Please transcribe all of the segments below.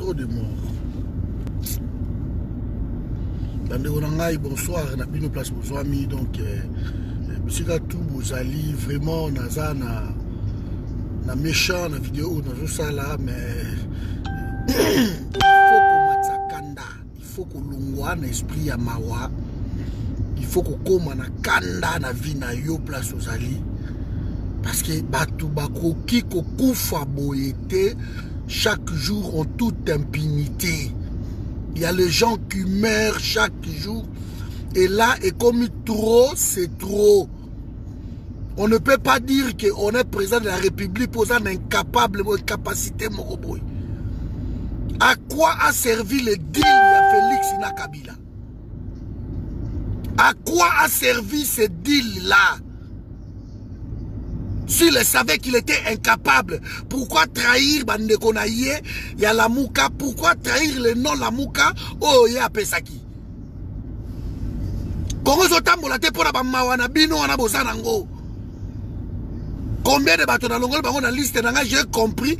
trop de morts. Bonsoir, Nabino Place Bozwami. Donc, monsieur Gatou Bozali, vraiment, Naza, na méchant, na vidéo, na ça là, mais il faut qu'on matzakanda, il faut qu'on longwa na esprit ya mawa, il faut qu'on koma na kanda na vie na yo Place Bozali, parce que Batou Bakoki Kokufa Boyete, chaque jour en toute impunité. Il y a les gens qui meurent chaque jour. Et là, et comme trop, c'est trop. On ne peut pas dire qu'on est président de la République posant incapable de capacité Moroboy. À quoi a servi le deal de Félix Nakabila? À quoi a servi ce deal-là? S'il savait qu'il était incapable, pourquoi trahir Bandekonaye, il y a la Mouka, pourquoi trahir le nom la Mouka, oh, il y a Pesaki. Combien de bateaux dans la liste, j'ai compris,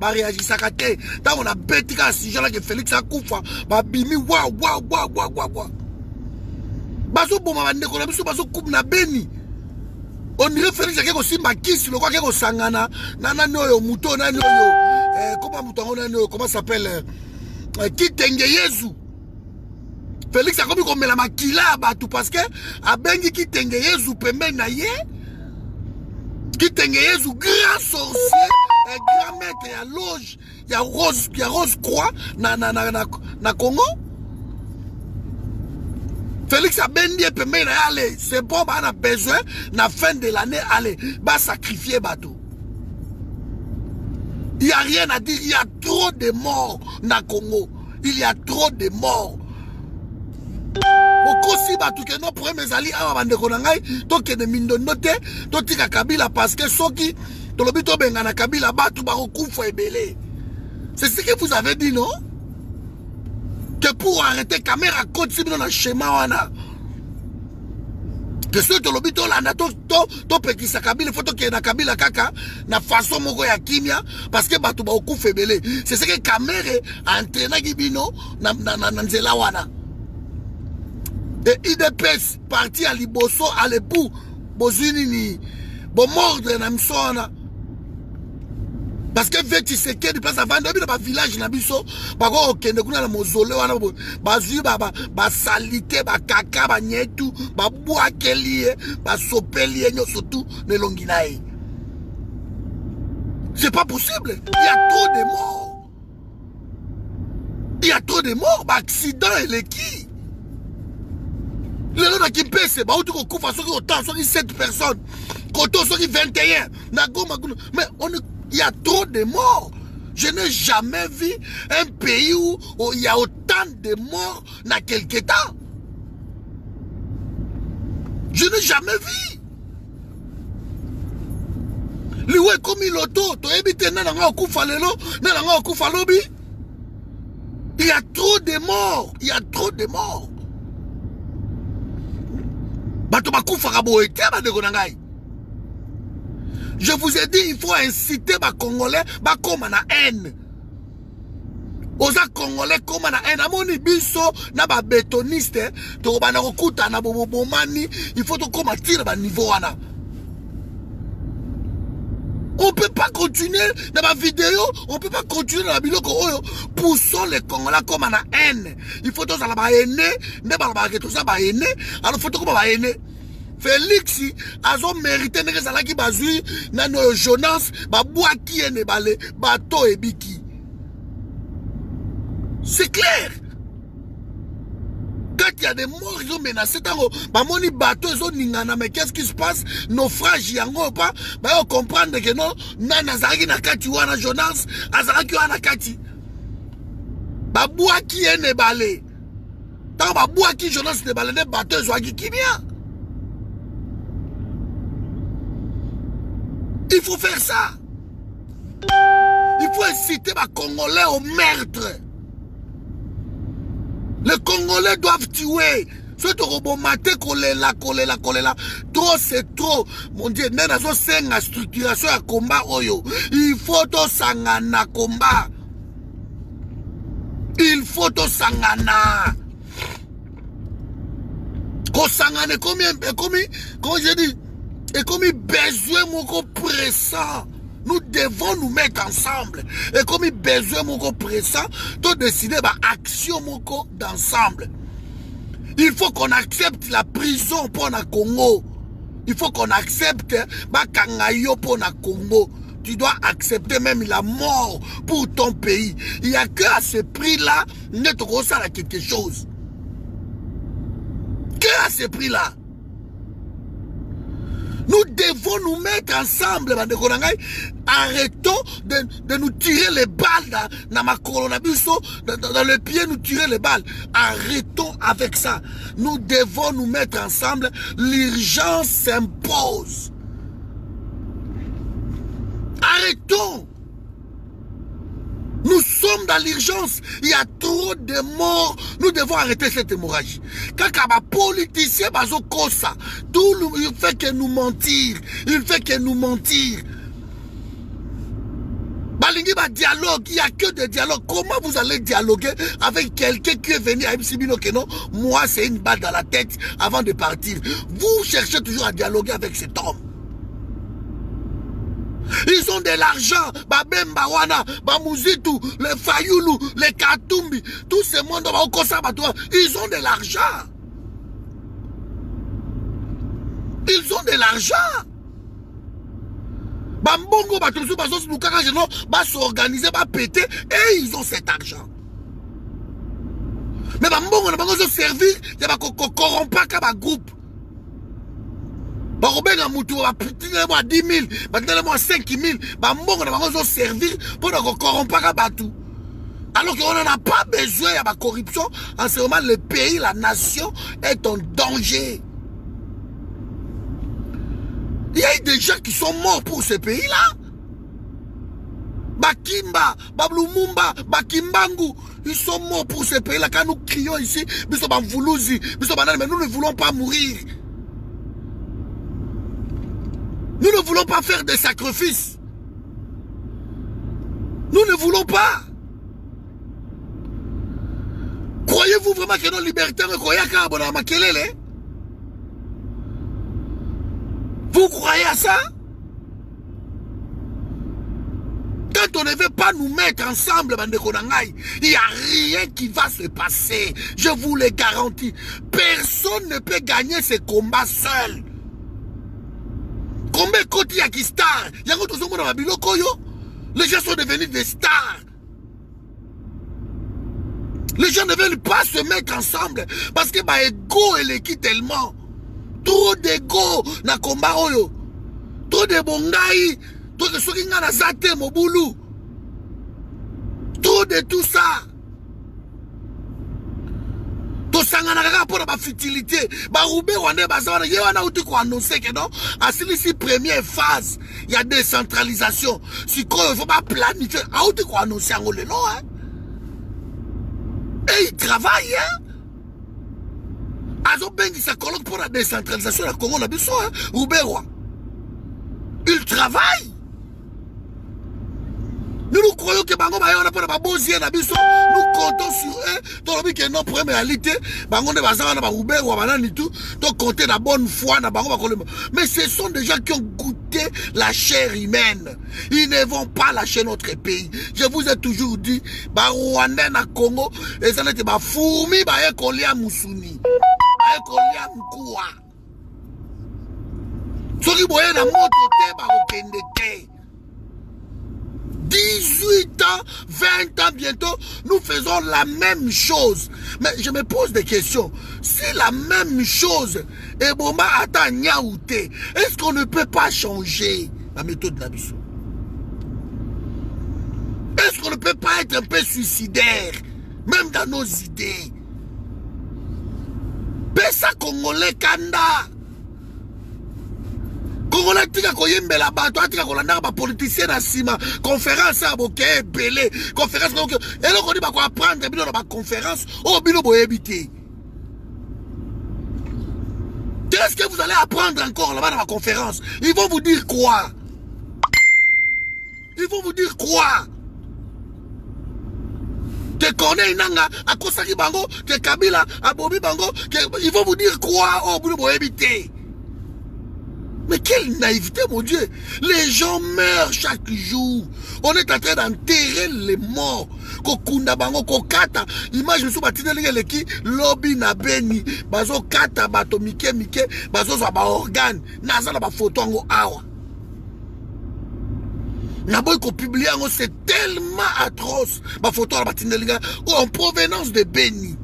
réagissakate. Tant on a bêti à ce genre que Félix a koufa, bimi, waouh. Baso bon, baso coupe na beni. On dirait Félix a aussi makisi, le quoi qu'il y a sangana, nananoyo, mouton, nanoyo, comment ça s'appelle, Kitenge Yezu. Félix a comme la makila, tout parce que, a bengi Kitenge Yezu, pembe na ye, Kitenge Yezu, grand sorcier, grand maître, ya loge, ya rose croix, na Congo. Félix a bendi et allez, c'est bon, on a besoin, la fin de l'année, allez, va sacrifier bateau. Il n'y a rien à dire, il y a trop de morts dans le Congo. Il y a trop de morts. Okosi batou que non pour mes alliés à bande konangai, to que de mindo note, to tika Kabila parce que soki, to lobito bengana Kabila batou ba okufa ebele. C'est ce que vous avez dit, non? Que pour arrêter caméra continue dans le schéma wana que ceux de l'obito là to pekisa Kabila faut que na Kabila kaka na façon moko ya kimia parce que batu ba oku febele c'est ce que caméra entraîna gibino na nzela wana et IDPS parti à liboso à l'époux bozuni ni bo mordre na msona. Parce que Veti c'est que place avant de village na biso ba ko okende kuna na mozole wana ba zui ba salite ba kaka ba nyetu ba boakelie ba sopelie nyoso tout ne longinae. C'est pas possible. Il y a trop de morts. Il y a trop de morts, ba accident et les qui. Les gens qui pèsent, ba outu ko kufa soki autant soki 7 personnes. Koto soki 21. Na goma mais on il y a trop de morts. Je n'ai jamais vu un pays où il y a autant de morts dans quelque temps. Je n'ai jamais vu. Liwe komi loto, to ebite nananga okufa lelo, nananga okufa lobi. Il y a trop de morts. Il y a trop de morts. Bato bakufa kaboete badeko nangai. Je vous ai dit, il faut inciter les Congolais comme na haine. Oza Congolais comme na haine. Amoni biso na ba bétoniste, to ba na kokuta na bomani, il faut to comme tirer ba niveau wana. On peut pas continuer dans ma vidéo, on peut pas continuer dans la vidéo poussons les Congolais comme na haine. Il faut to ça ba haine, ne ba que tout ça ba haine, alors faut to comme ba haine. Félix a mérité que ça qui bazui na no Jonas ba boaki ene balé bateau et biki. C'est clair. Quand il y a des morts, ils ont menacé tango ba moni bateau ils ont ningana mais qu'est-ce qui se passe? Naufrage yango pas ba yo comprendre que non nana zaki na kati wana Jonas azaki wana kati. Ba boaki ene balé. Tango ba boaki Jonas ne balé ne bateau zoaki kimia. Il faut faire ça. Il faut inciter les Congolais au meurtre. Les Congolais doivent tuer. Ceux qui ont maté, kolela. Trop, c'est trop. Mon Dieu, nous avons une structuration à combat. Il faut tout sangana combat. Il faut to sangana. Ko sangane comme je dis, et comme besoin moko pressant. Nous devons nous mettre ensemble. Et comme besoin moko pressant, to décider ba action moko d'ensemble. Il faut qu'on accepte la prison pour la Congo. Il faut qu'on accepte ba kangayo pour la Congo. Tu dois accepter même la mort pour ton pays. Il n'y a qu'à ce prix-là, ne te ressent quelque chose. Que à ce prix-là. Nous devons nous mettre ensemble. Arrêtons de nous tirer les balles dans ma coronabuso, dans le pied, nous tirer les balles. Arrêtons avec ça. Nous devons nous mettre ensemble. L'urgence s'impose. Arrêtons. Nous sommes dans l'urgence. Il y a trop de morts. Nous devons arrêter cette hémorragie. Quand les politiciens, il fait que nous mentir. Il fait que nous mentir. Dialogue, il n'y a que des dialogues. Comment vous allez dialoguer avec quelqu'un qui est venu à Msibino que non? Moi, c'est une balle dans la tête avant de partir. Vous cherchez toujours à dialoguer avec cet homme. Ils ont de l'argent, Babemba Wana, Bamuzitu, les Fayoulou, les Katumbi, tous ces mondes, ils ont de l'argent. Ils ont de l'argent. Bambongo, s'organiser, péter, et ils ont cet argent. Mais Bambongo, ils ont servi, il y a un groupe. Barobenga mutu va moi 10 000, moi 5 000, bambongo na bango servir pour ne corrompre pas tout. Alors qu'on n'en a pas besoin, il y a la corruption. En ce moment, le pays, la nation est en danger. Il y a eu des gens qui sont morts pour ce pays-là. Bakimba, Bablumumba, Bakimbangu, ils sont morts pour ce pays-là. Quand nous crions ici, mais nous ne voulons pas mourir. Nous ne voulons pas faire des sacrifices. Nous ne voulons pas. Croyez-vous vraiment que nos libertaires ne croyez qu'à Makelele? Vous croyez à ça? Quand on ne veut pas nous mettre ensemble, il n'y a rien qui va se passer. Je vous le garantis. Personne ne peut gagner ce combat seul. Combien côté y'a qui star? Les gens sont devenus des stars. Les gens ne veulent pas se mettre ensemble parce que ego et l'équipe tellement. Trop d'ego na combat oyo. Trop de bongai. Trop de sokinga na zate mobulu. Trop de tout ça. Tosangana kaka pour la futilité. Baroubé wane bazawana yewana uti ko annoncer que non. Asili si première phase, il y a décentralisation. Si quoi il faut pas planifier, a uti ko annoncer ngo le non hein. Et ils travaillent hein. Azo bengi sa colloque pour la décentralisation la Congo na biso hein. Rouberwa. Ils travaillent. Nous croyons que Bango Bayona pour la Bosie na biso. Nous comptons sur eux. Dans le but que notre première réalité, Bango de Bazar na Rouber ou Banani tout. Donc compter la bonne foi na Bango. Mais ce sont des gens qui ont goûté la chair humaine. Ils ne vont pas lâcher notre pays. Je vous ai toujours dit, Rwanda na Congo, et ça n'était pas fourmi, Kolia Mousouni. Kolia Mkoua. Soki boye na moto te bakokende te. 18 ans, 20 ans bientôt, nous faisons la même chose. Mais je me pose des questions. Si la même chose est bomba ata nyaouté, est-ce qu'on ne peut pas changer la méthode de la mission? Est-ce qu'on ne peut pas être un peu suicidaire, même dans nos idées? Pesa Congolais Kanda. Congolais tika koyembe la bato, tika kolanda ba politicien na sima, conférence à boké belé, conférence et là on dit ba ko apprendre bino na ba conférence, oh bino boyebité. Qu'est-ce que vous allez apprendre encore là-bas dans la conférence? Ils vont vous dire quoi? Ils vont vous dire quoi? Que Corneille Nanga a Kosaki Bango, que Kabila a Bobi Bango, ils vont vous dire quoi? Oh, vous devez éviter. Mais quelle naïveté, mon Dieu. Les gens meurent chaque jour. On est en train d'enterrer les morts. Kokunda Bango, Kokata. Imagine sous Batine Leki, Lobby na Beni, Bazo Kata, Bato Mike, Bazo Zaba organe, Nazala ba photo ngo awa. Naboy ko publié, c'est tellement atroce. Ma photo à Batine en provenance de Beni.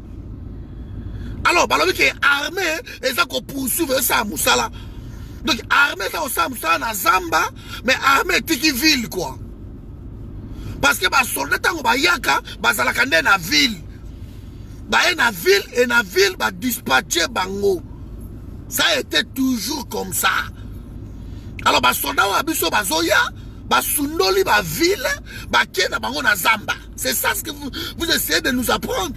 Alors, balobi qui est armé, et ça qu'on poursuit ça à Moussala. Donc, armée, ça on na Zamba, mais armée, tiki ville, quoi. Parce que, les soldats, ils yaka, ils na ville. Na ville, et na ville, dispatcher bango. Ça a été toujours comme ça. Alors, les soldats, ils zoya, sundoli, ville, kena bango na Zamba. C'est ça ce que vous essayez de nous apprendre.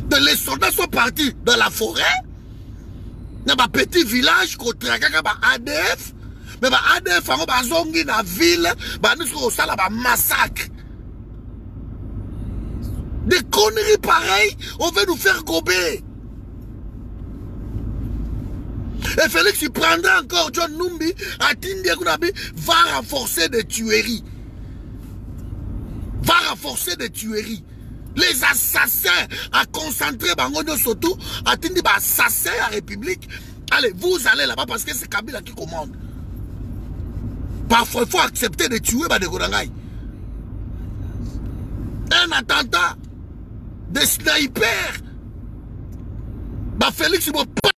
Donc, les soldats sont partis dans la forêt. Dans un petit village, contre ADF, mais ADF, ils dans la ville, ils massacre. Des conneries pareilles, on veut nous faire gober. Et Félix, il prendra encore John Numbi, à Tindia Kunabi, va renforcer des tueries. Va renforcer des tueries. Les assassins à concentrer Bangono surtout, à Tindi assassin à la République. Allez, vous allez là-bas parce que c'est Kabila qui commande. Parfois, il faut accepter de tuer des Gorangaï. Un attentat, des snipers. Félix, il m'a pas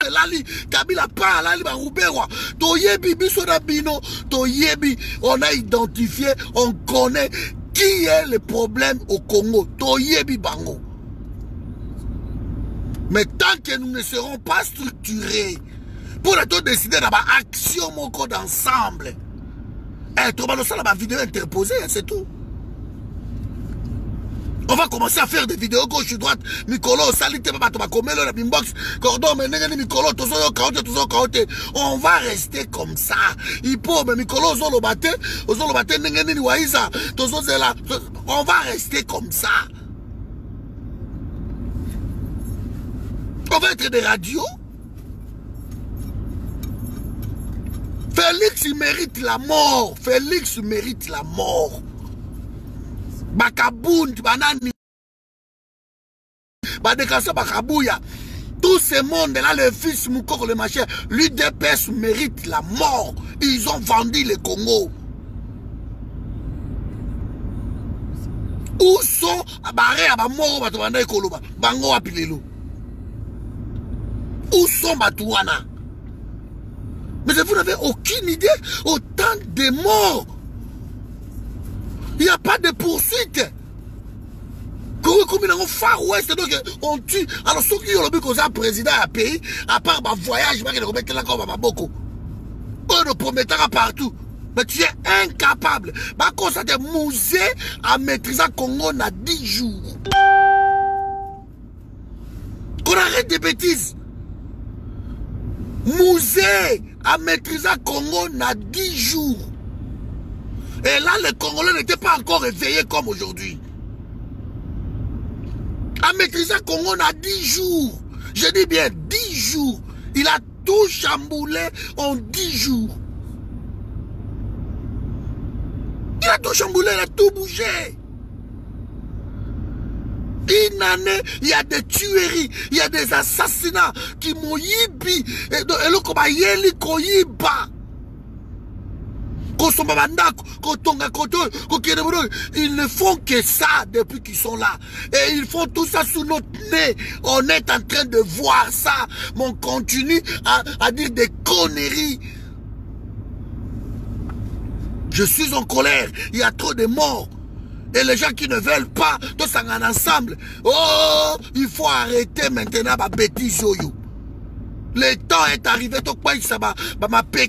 lali, Kabila pas lali, Roubewa. Toyebi, Bisodabino, Toyebi, on a identifié, on connaît. Qui est le problème au Congo? Toyebi Bango. Mais tant que nous ne serons pas structurés pour décider d'avoir action mon code ensemble, la vidéo interposée, c'est tout. On va commencer à faire des vidéos gauche-droite. Mikolo, salite, la bimbox, cordon, Mikolo, on va rester comme ça. Il peut, mais Mikolo, on va rester comme ça. On va être des radios. Félix, il mérite la mort. Félix mérite la mort. Bakabound, banani, Badekasa Bakabouya, tout ce monde-là, le fils Moukoko, le machin, l'UDPS mérite la mort. Ils ont vendu le Congo. Où sont Barré à Bamoro, Batouana et Koloba, Bango Apilelo? Où sont Batouana? Mais vous n'avez aucune idée, autant de morts. Il n'y a pas de poursuite. Comme dans Far West, donc on tue. Alors, ceux qui ont le président à pays, à part ma voyage, je vais remettre là comme à beaucoup. On ne promettra partout. Mais tu es incapable. Par contre, ça des musées à maîtriser Congo dans 10 jours. Qu'on arrête des bêtises. Musée à maîtriser Congo dans 10 jours. Et là, les Congolais n'étaient pas encore réveillés comme aujourd'hui. À maîtriser Congo en 10 jours. Je dis bien 10 jours. Il a tout chamboulé en 10 jours. Il a tout chamboulé, il a tout bougé. Une année, il y a des tueries, il y a des assassinats qui m'ont yibi. Et le combat yeli koyiba. Ils ne font que ça depuis qu'ils sont là. Et ils font tout ça sous notre nez. On est en train de voir ça. Mais on continue à dire des conneries. Je suis en colère. Il y a trop de morts. Et les gens qui ne veulent pas, tous ensemble. Oh, il faut arrêter maintenant ma bêtise. Le temps est arrivé, donc ça va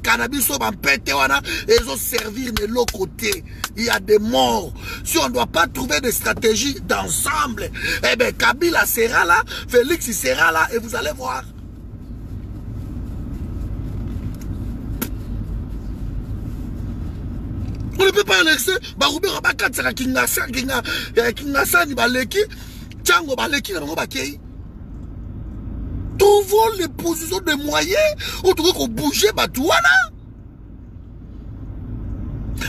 cannabis, et ils ont servir de l'autre côté. Il y a des morts. Si on ne doit pas trouver des stratégies d'ensemble, eh bien Kabila sera là, Félix sera là, et vous allez voir. On ne peut pas laisser Baroubé Rabakatsaka Kingasa, Kingasani Baleki, Tchango Baleki, Bakei. Trouvons les positions de moyens où tu veux bouger Batouana.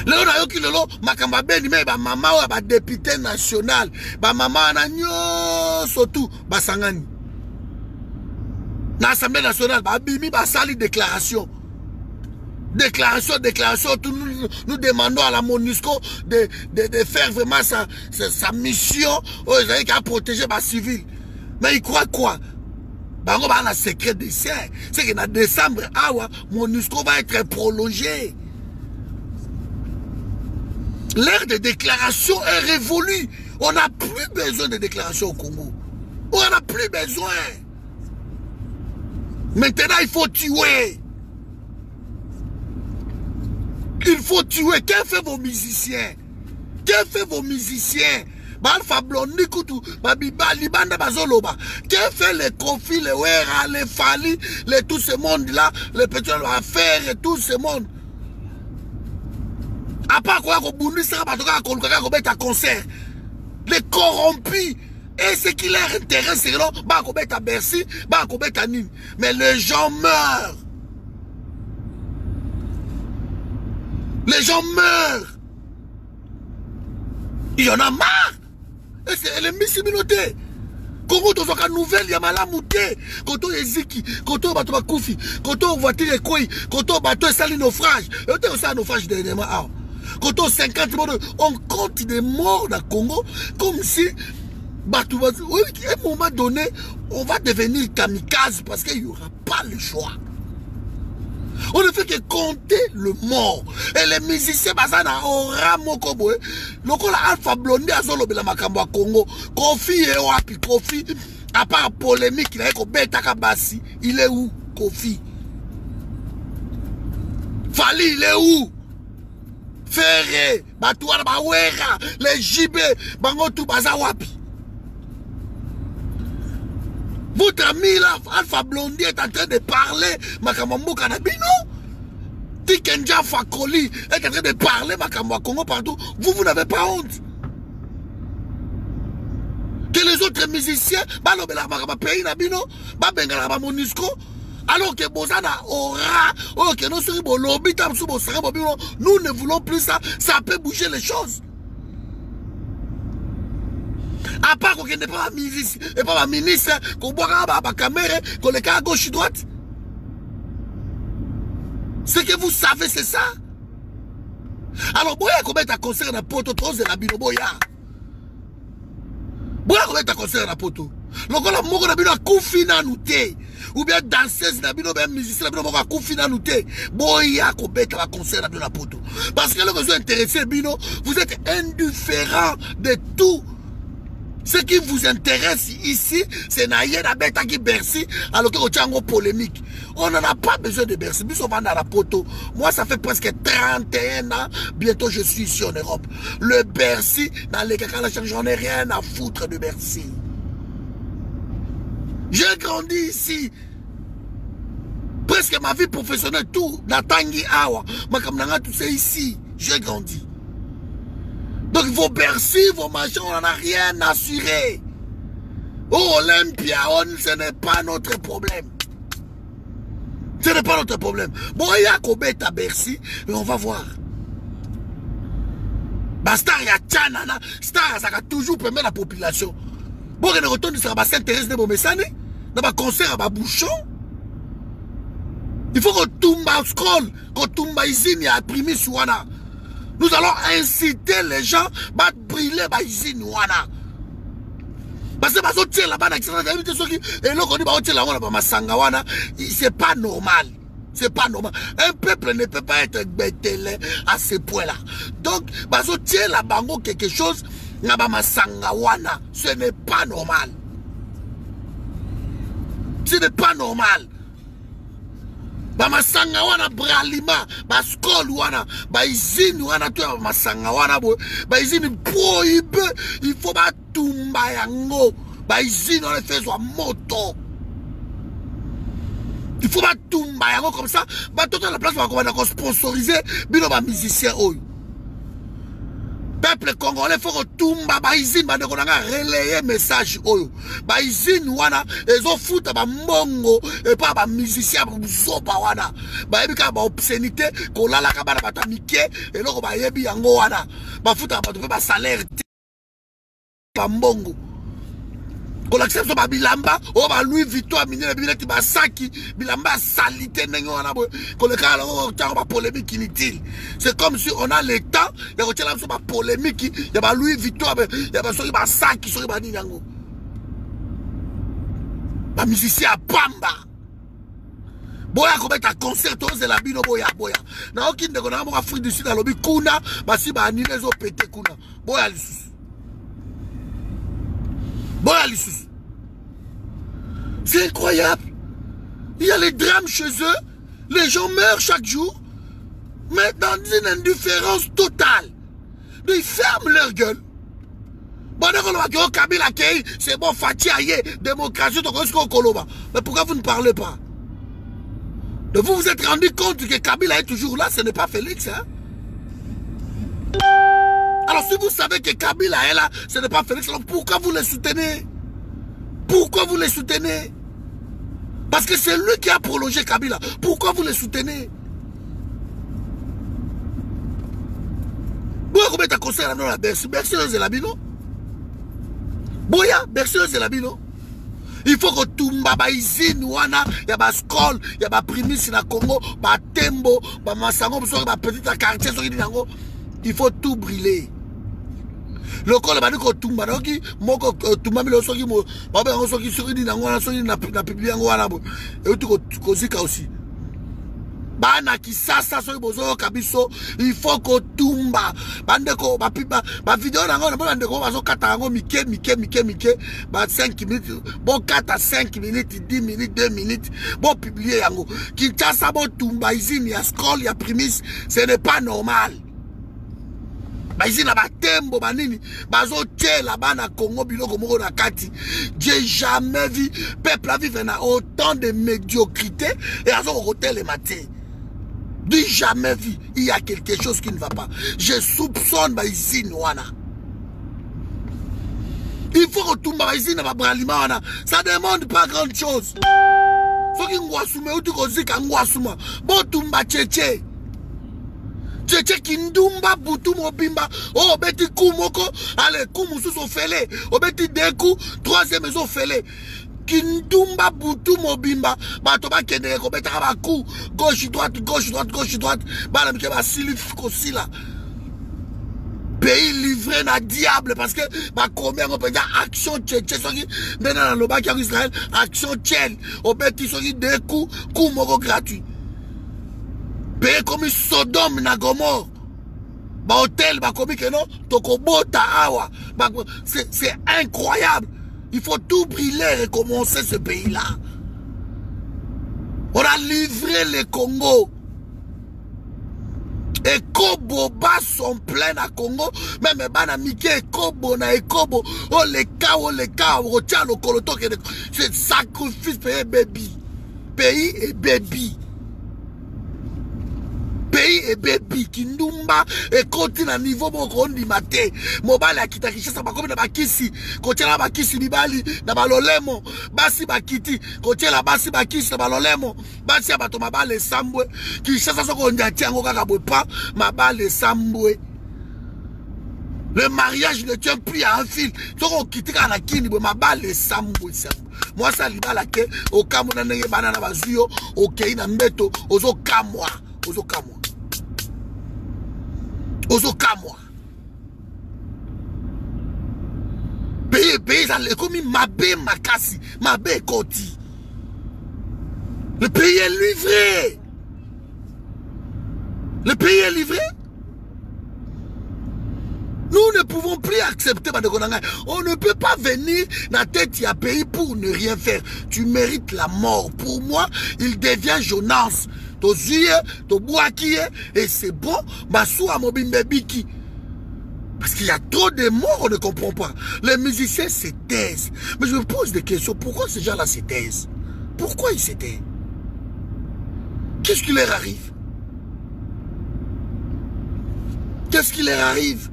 Là, on a eu qui le lot, Makamba Beni, mais maman ou député national, maman Anagno, surtout, Basangani. Dans l'Assemblée nationale, Bimi, Basali déclaration. Déclaration, nous demandons à la MONUSCO de faire vraiment sa mission à protéger les civils. Mais il croit quoi? On a un secret d'essai. C'est qu'en décembre, MONUSCO va être prolongé. L'ère de déclaration est révolue. On n'a plus besoin de déclaration au Congo. On n'a plus besoin. Maintenant, il faut tuer. Il faut tuer. Qu'est-ce que fait vos musiciens? Qu'est-ce que fait vos musiciens? Balfa Blondi Koutou, Babiba, Libanda Bazoloba. Qu'est-ce que fait les Kofi, les Wera, les Fali, tout ce monde-là, les petits affaires et tout ce monde? À part quoi, Bundi sera pas un concert. Les corrompus. Et ce qui leur intéresse, c'est que à Bercy, à Nîmes. Mais les gens meurent. Les gens meurent. Il y en a marre. Et c'est les missiminotés. Congo, tu as une nouvelle, Yamala Mouté. Koto Eziki, Koto Bato Koufi, Koto voiture et Kouy, Koto Bato et Sali naufrage. Et tu as aussi un naufrage dernièrement. Koto 50 morts. On compte des morts dans le Congo comme si, à un moment donné, on va devenir kamikaze parce qu'il n'y aura pas le choix. On ne fait que compter le mort. Et les musiciens, Bazana, Ora Mokobo, Lokola Alpha Blondie, Azolo Bela Makambo Congo, Kofi et Oapi, Kofi, à part polémique, il a dit Beta Kabasi, il est où, Kofi? Fali, il est où? Ferré, Batouara, Bawera, les JB, Bangotou, Bazawapi. Votre ami là, Alpha Blondie est en train de parler, Makamambo Kanabino. Tikenja Fakoli est en train de parler, Makambo Congo partout. Vous n'avez pas honte. Que les autres musiciens, pays Nabino, Bengala MONUSCO, alors que Bozana aura, que nous ne voulons plus ça, ça peut bouger les choses. À part qu'on n'est pas un ministre, qu'on boit la caméra, qu'on est à gauche et droite. Ce que vous savez, c'est ça. Alors, boya qu'on mette un concert dans Poto, trop de la bino boya. Boya qu'on mette un concert dans Poto. Donc, on a mon bino à Koufina nouté. Ou bien danseuse na bino, bien musicien na bino, à Koufina nouté. Boya qu'on mette un concert dans bino Poto. Parce que là, vous êtes intéressé, bino, vous êtes indifférent de tout. Ce qui vous intéresse ici, c'est Nayena Beta qui Bercy, alors que vous polémique. On n'en a pas besoin de Bercy. Moi, ça fait presque 31 ans. Bientôt, je suis ici en Europe. Le Bercy, dans les cas, j'en ai rien à foutre de Bercy. J'ai grandi ici. Presque ma vie professionnelle, tout, la Tangi Awa, Makamnanga, tout c'est ici. J'ai grandi. Donc vos Bercy, vos machins, on n'en a rien assuré. Oh, Olympia, ce n'est pas notre problème. Ce n'est pas notre problème. Bon, il y a Kobet à Bercy, mais on va voir. Star, il y a Tchanana. Star, ça a toujours permis la population. Bon, il y a retourne sur la Sainte-Thérèse de Bomessane, dans un concert à Bouchon. Il faut qu'on tombe à scroll, qu'on tombe à Izine et à primer sur Wana. Nous allons inciter les gens à brûler à Izine Wana. Parce que c'est pas normal. C'est pas normal. Un peuple ne peut pas être bêtelé à ce point-là. Donc, la bango quelque chose, ce n'est pas normal. Ce n'est pas normal. Masanga wana bralima, baskol wana, baizini wana tu masanga wana bo, baizini prohibe, il faut batumba yango, baizini on fait soit moto. Il faut batumba yango comme ça, batoto la place va qu'on sponsoriser bino ba musicien oyo. peuple congolais faut retumba baizine bandeko nanga relayer message oyo baizine wana ezofuta bambongo epa ba musicien buzoba wana bayebika ba obscénité kolala ka bana bata mike eloko bayebi yango wana bafuta bato pe ba salaire bambongo kolakisa ba bilamba o ba Louis Vuitton minene bileti ba saki bilamba salité ndenge wana boy koleka la ta ba polémique inutile. C'est comme si on a le temps de retirer la ba polémique ya ba Louis Vuitton ya ba soki ba saki soki ba nini yango ba musicien a pamba boya ko beta concert de la bino boya na okinde ko na mo Afrique du Sud alobi kuna basi ba nini zo pété kuna boya lisusu c'est incroyable. Il y a les drames chez eux. Les gens meurent chaque jour. Mais dans une indifférence totale. Ils ferment leur gueule. C'est bon, Fatih Aye, démocratie, mais pourquoi vous ne parlez pas? De vous vous êtes rendu compte que Kabila est toujours là, ce n'est pas Félix, hein? Alors si vous savez que Kabila est là, ce n'est pas Félix, alors pourquoi vous les soutenez? Pourquoi vous les soutenez? Parce que c'est lui qui a prolongé Kabila. Pourquoi vous les soutenez? Boya comment t'as conseillé la Bercy? Bercy c'est la bino. Boya, Bercy c'est la bino. Il faut que tumba ba izine wana, ya ba scroll, ya ba primis na Congo, ba tembo, ba masango, ba petit quartier, il faut tout brûler. Le col va dire que tout le monde moko tout le monde soki mo ba ba soki soki ni ngwana soki na publier ngwana bo et tout kozika aussi bana kisasa soki bozo kabiso il faut que tumba bande ko ba vidéo na ngona bande ko bazo kata ngo mike ba 5 minutes bon 4 à 5 minutes 10 minutes 2 minutes bon publier yango Kinshasa bon tumba izini ya scroll ya primis ce n'est pas normal. Baizina batembo banini bazo tela bana Congo biloko moko na kati. J'ai jamais vu peuple à vivre na autant de médiocrité et azo hotel le matin. J'ai jamais vu, il y a quelque chose qui ne va pas. Je soupçonne baizine wana. Il faut retourner baizine ba bralima wana. Ça demande pas grand chose. Faut qu'il ngwasume ou tu kozika ngwasuma. Bo tumba cheche. Tchétché kindumba butu mobimba oh beti kumoko allez kumusu fele oh beti deku troisième maison fele kindumba butu mobimba bato ba kende ko beta ba ku gauche droite bala mike ba silif ko sila pays livré na diable parce que ba combien on peut dire action tchétché soki ndena na loba ki Israël action tchel oh beti soki deku kumoko gratuit. Payé comme Sodome na Gomorre. Ba hôtel, ba comme que non, Tokobota Awa. C'est incroyable. Il faut tout brûler et recommencer ce pays-là. On a livré le Congo. Et Kobo bas sont pleins à Congo. Même Bana Mike, Kobo na Kobo. Oh les cas, retient le coloto. C'est sacrifice pays baby. Pays et baby. Pays et baby kindumba et continue à niveau bon di maté mobile akita kishasa bakomi na bakisi kotiela bakisi libali na balolemo basi bakiti kotiela basi bakisi na balolemo basi abato mabale sambwe kishasa soko ndiati yango kaka bopa mabale sambwe. Le mariage ne tient plus à un fil. Soko kitika na kini bo mabale sambwe sambwe. Moi ça libala ke o kamona nenge banana bazuyo okei na mbeto ozo kamwa. Pays ça comme mabé makasi, mabé koti. Le pays est livré. Le pays est livré. Nous ne pouvons plus accepter. On ne peut pas venir dans la tête à pays pour ne rien faire. Tu mérites la mort. Pour moi, il devient Jonas. Et c'est bon, parce qu'il y a trop de morts, on ne comprend pas. Les musiciens se taisent. Mais je me pose des questions. Pourquoi ces gens-là se taisent? Pourquoi ils se taisent? Qu'est-ce qui leur arrive? Qu'est-ce qui leur arrive?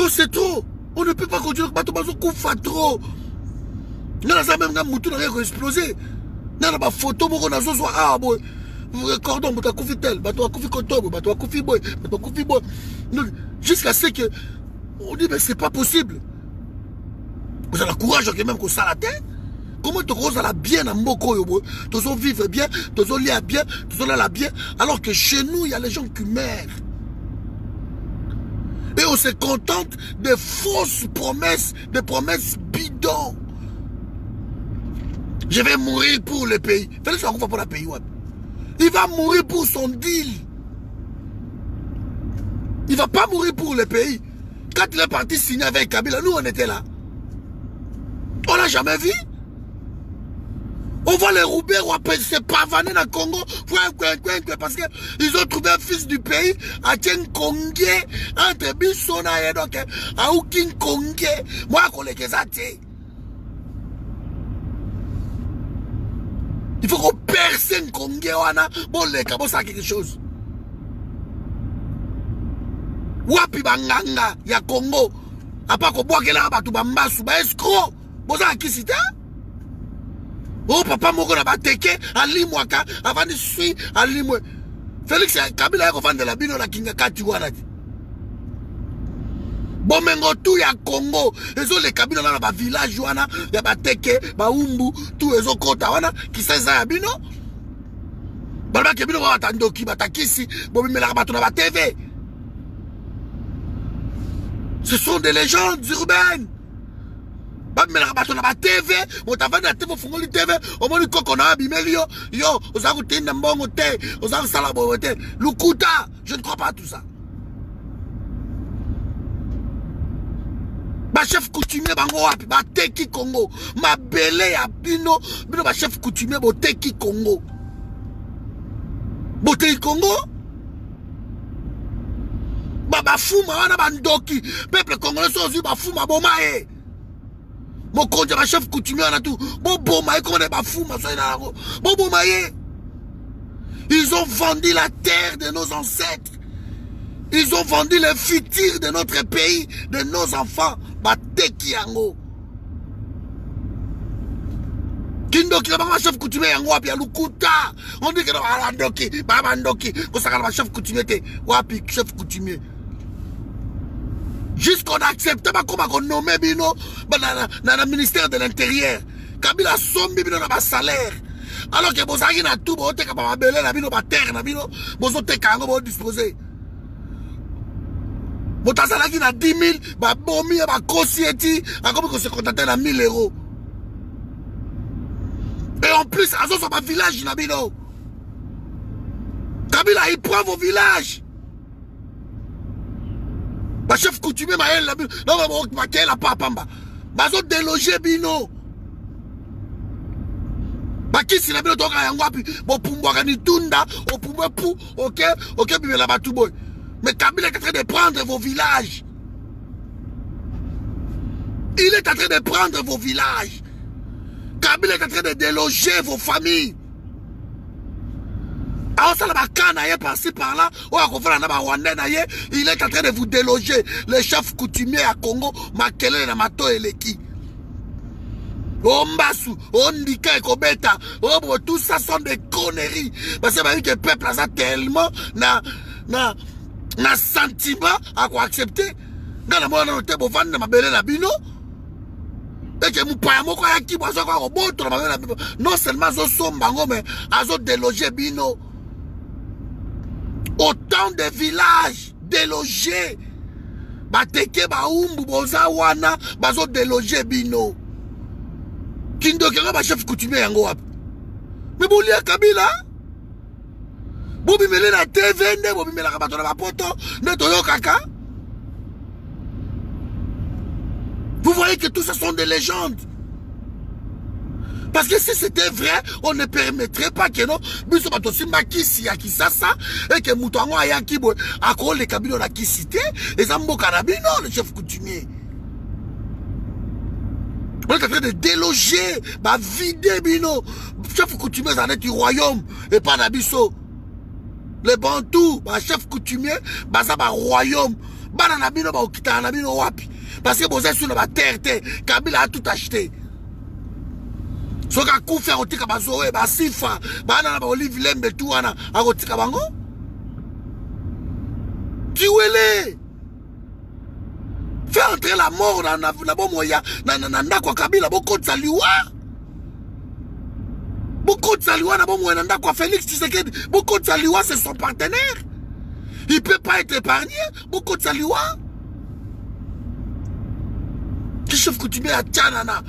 Non, c'est trop. On ne peut pas continuer. Bato bazo koufa trop. Nana ça même moutou n'a rien explosé. Nana ba photo moko na zozo ah boy. Cordon bato koufi tel, bato koufi kotobo, bato koufi boy, bato koufi boy. Jusqu'à ce que on dit mais c'est pas possible. Vous avez le courage que même qu'on ça la tête. Comment tu roses à la bien à Mboko yobo, tu vas vivre bien, tu vas lire bien, tu vas aller bien, alors que chez nous il y a les gens qui meurent. Et on se contente des fausses promesses, des promesses bidons. Je vais mourir pour le pays. Félix va pour le pays. Il va mourir pour son deal. Il ne va pas mourir pour le pays. Quand il est parti signer avec Kabila, nous on était là. On l'a jamais vu. On va les rouber, on va se pavaner dans le Congo parce qu'ils ont trouvé un fils du pays à Tien Kongé, entre Bissona et donc à Oukin Kongé. Moi, je connais que ça. Il faut qu'on perce un Kongé. Bon, les cabos, ça quelque chose. Wapi Banganga, il y a Congo. À part qu'on boit que là, tu vas m'assu, escroc. Bon, ça, qui c'est? Oh papa moko na bateke alimwaka avant de suivre alimwe Félix Kabila yako vendre la bino na kinga kati wana bomengo tout ya Congo ezo le Kabila na ba village wana ya bateke ba umbu tout ezo kota wana kiseza ya bino balba ke bino ba tandoki batakisi bomimela bato na ba TV. Ce sont des légendes urbaines. Mais la bateau na ba TV, on t'a vendu la TV, on fungoli TV, on m'a dit qu'on a abîmé yo, on s'est goûté une bonne thé, on s'est salabo thé, Lukuta, je ne crois pas à tout ça. Ma chef coutumier bango wapi, ba teki Congo, ma belé ya bino ba chef coutumier bo teki Congo. Bo teki Congo? Ba fuma wana bandoki, peuple congolais sont aussi ba fuma bomae. Mon compte ma chef coutumier en a tout. Bon maïe, comment on est fou, ma soeur. Bon maïe. Ils ont vendu la terre de nos ancêtres. Ils ont vendu le futur de notre pays, de nos enfants. Bateki yango. Kindoki, ma chef coutumier yango wapi ya Lukuta. On dit que Bandoki, Bandoki, qu'on s'appelle ma chef coutumier. Wapi, chef coutumier. Jusqu'on accepte pas comment on nomme bino dans le ministère de l'Intérieur. Kabila sombi bino na ba salaire. Alors que bozaki na tout bo te ka ba belé na bino ba terre na bino, bozo te kango bo disposer. Botazalaki na 10 000 ba bomi ba kosieti, comme qu'on se contentait na 1 000 €. Et en plus, azo so ba village na bino. Kabila il prend vos villages. Ma chef coutumier ma elle non ma qu'elle a pas pamba bazo déloger bino ba kisi na bino toka yango api bo pumbwa ni tunda o pumbwa pou OK bimela batu boy mais Kabila est en train de prendre vos villages. Il est en train de prendre vos villages. Kabila est en train de déloger vos familles. Par-ci par-là, il est en train de vous déloger. Les chefs coutumiers à Congo, Makele, Namato et Leki. Ombasu, Ondika et Kobeta, tout ça sont des conneries. Parce que le peuple a tellement na sentiment à quoi accepter. Dans le monde, on a vendre ma belle bino. Et que non seulement zo sombango, mais azo déloger bino. Autant de villages délogés. Bateke ba umbu boza wana bazo déloger bino. Kindo kera ba chef coutumier yango wapi. Mais boli ya Kabila. Bobi mele na TV nde bobi mele ka bato na ba poto ne toyo kaka. Vous voyez que tout ça sont des légendes. Parce que si c'était vrai, on ne permettrait pas que non, biso batosi makisi ya kisasa et que mutango ayaki bo akole le kabino na kisité et zambo karabino le chef coutumier. On est en train de déloger, bah vider bino. Chef coutumier ça est du royaume et pas d'abisso. Les Bantous, bah chef coutumier, bah ça bah royaume. Bana na bino ba okita na bino wapi. Parce que boza sur la terre te, Kabila a tout acheté. Soka kufa otika bazoe ba sifa, bana ba Olive Lembe tout wana akotika bango. Tuez-les. Fais entrer la mort dans la bomoya, dans kwa Kabila boko tsaliwa. Boko tsaliwa na bomoya nanda kwa Félix Tshisekedi, boko tsaliwa c'est son partenaire. Il peut pas être épargné, boko tsaliwa. Qui chef coutumier à Tchanana.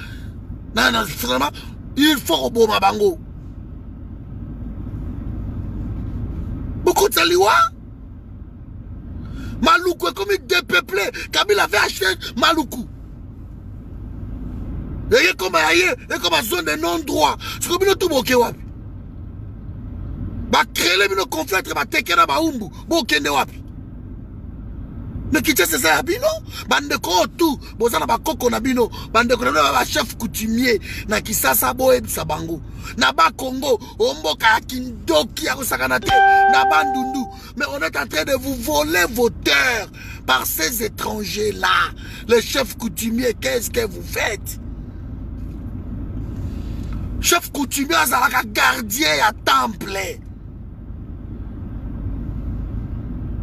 Non, finalement, il faut au bon bango. Beaucoup de saliwa. Maluku est comme il dépeuplé. Kabila avait acheté Maluku. Et comme une zone de non-droit. C'est comme tout boké wapi. Ba créer les conflits entre ba tekena ba umbu. Bokende wapi. Mais qui c'est ça bino? Bande ko tout. Bozana ba koko na bino. Bande ko na ba chef coutumier na kisasa boye bisabango. Na ba Congo, omboka kindoki ya kosakana te. Na bandundu. Mais on est en train de vous voler vos terres par ces étrangers-là. Les chefs coutumiers, qu'est-ce que vous faites? Chef coutumier, azalaka gardien à temple.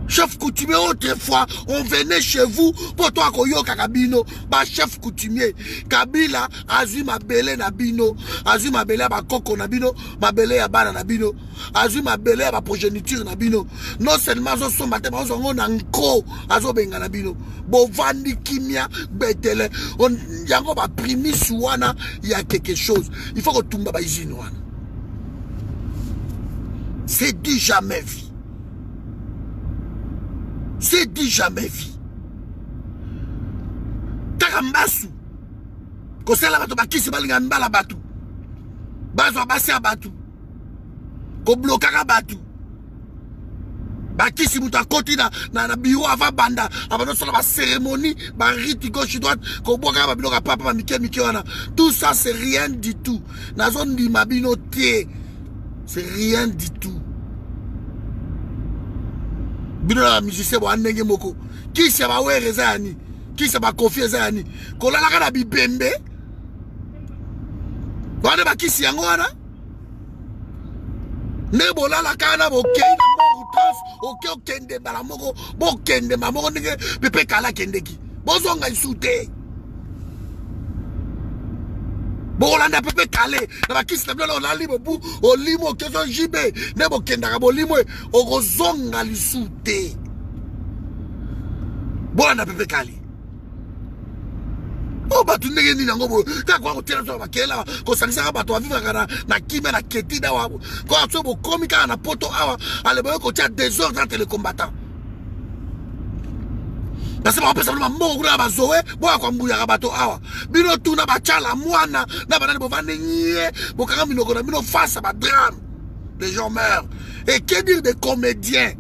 Chef coutumier, autrefois, on venait chez vous pour toi koyoka kabino, ba chef coutumier. Kabila, azu mabele na bino, azu mabele ba koko na bino, mabele ya bana na bino, azu mabele ba progéniture na bino. Non seulement zo so matema, zo ngona nko, azo benga na bino. Bo vandi kimia, betele, on yango ba primis wana, il y a quelque chose. Il faut que tumba ba izino wana. C'est dit jamais vu. C'est dit jamais vu. Takambasu. Kosela bato bakisi balinga mbala batu. Bazo basi abatu. Ko blokaka batu. Bakisi muta koti na bureau avant banda. Avant solo ba cérémonie, ba rite gauche droite, ko boka ba biloka papa mike wana. Tout ça c'est rien du tout. Na zone di mabino té. C'est rien du tout. Bino la musicien bo andenge moko ki se ba were zani ki se ba confie zani ko la ka na bibembe wana ba kisi yango wana ne bola la kana bo kei na mo trans o kende bala moko bo kende mamoko ndenge pepe kala kendeki bozonga isute bo landa pepe kale na ba kisi na bino la libo bu o limo kezo jibe ne bo kenda ka bo limo o kozonga lisute bo landa pepe kale o batu ndenge ni nango bo ta kwa hotela so ba kela ko sangisa ba to vivre na kime na ketida wa ko atso bo komika na poto awa ale bo ko tia désordre entre les combattants. Parce que on peut simplement mourir à Zoé, boire comme bouillir à bateau. Bino tout na bachala, moana, na banane bovane nié, bokara mino face à ma drame. Les gens meurent. Et que dire des comédiens?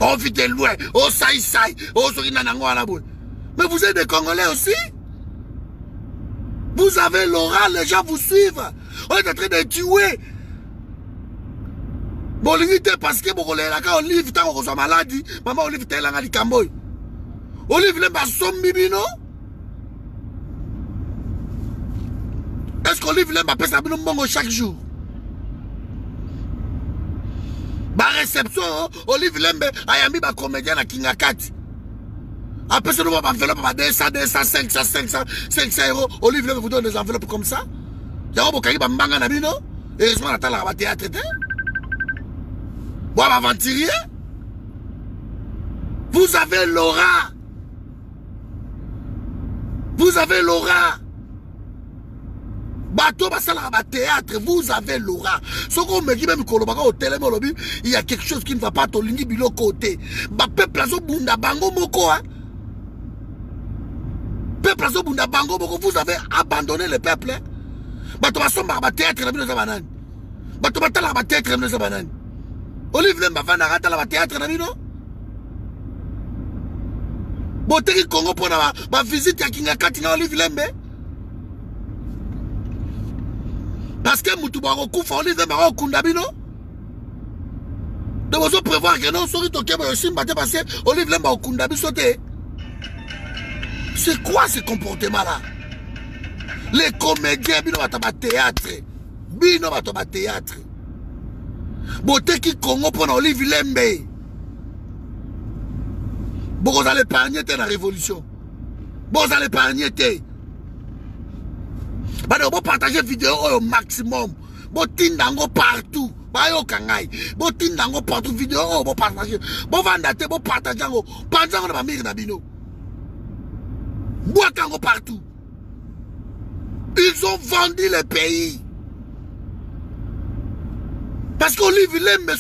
Oh vite loin, oh saï, oh sorinanango à la boule. Mais vous êtes des Congolais aussi? Vous avez l'oral, les gens vous suivent. On est en train de tuer. Bon, parce que bon, les Olive, tant qu'on soit maladie, maman Olive, t'es là, dans le Camboy. Olive, les bassons, bibino. Est-ce qu'Olive, les bassons, ça me chaque jour? Ba réception, Olive, les ayami, ba comédien, la Kingakati. Après, c'est le moment, enveloppe, 200, 500 euros. Olive, les vous donne des enveloppes comme ça. Y'a un bokari, bambanga, nabino. Heureusement, on attend la théâtre. Bon, aventurier, vous avez l'aura. Vous avez l'aura. Bateau, théâtre, vous avez l'aura. Ce qu'on me dit même au télémolobi, il y a quelque chose qui ne va pas au lingi bilo côté. Ba peuple azo bunda bango moko, hein. Peuple azo bunda bango moko, vous avez abandonné le peuple, hein. Bateau basomba ba théâtre, la bino zabanane. Bateau batala ba théâtre, la bino zabanane. Olive Lemba va narrata la théâtre na bino. Boteki Congo pour ma visite à Kingakati na Olive Lembe. Parce que Mutuba Rokufa Olive Lemba Rokunda bino. Donc vous prévoir que non, sorry toke aussi m'bate parce que Olive Lemba okunda bisote. C'est quoi ce comportement là? Les comédiens bino bataba théâtre. Bino bataba théâtre. Bote qui Congo pour Olive Lembe. Bon, vous allez épargner dans la révolution. Bon, vous allez épargner. Vous partagez la vidéo au maximum. Vous tindango partout. Vous tindango partout. Vidéo, vous partagez. Vous vendez, vous partagez. Pendant que vous avez mis bino. Vous partout. Ils ont vendu le pays. Parce qu'Olive Lembe,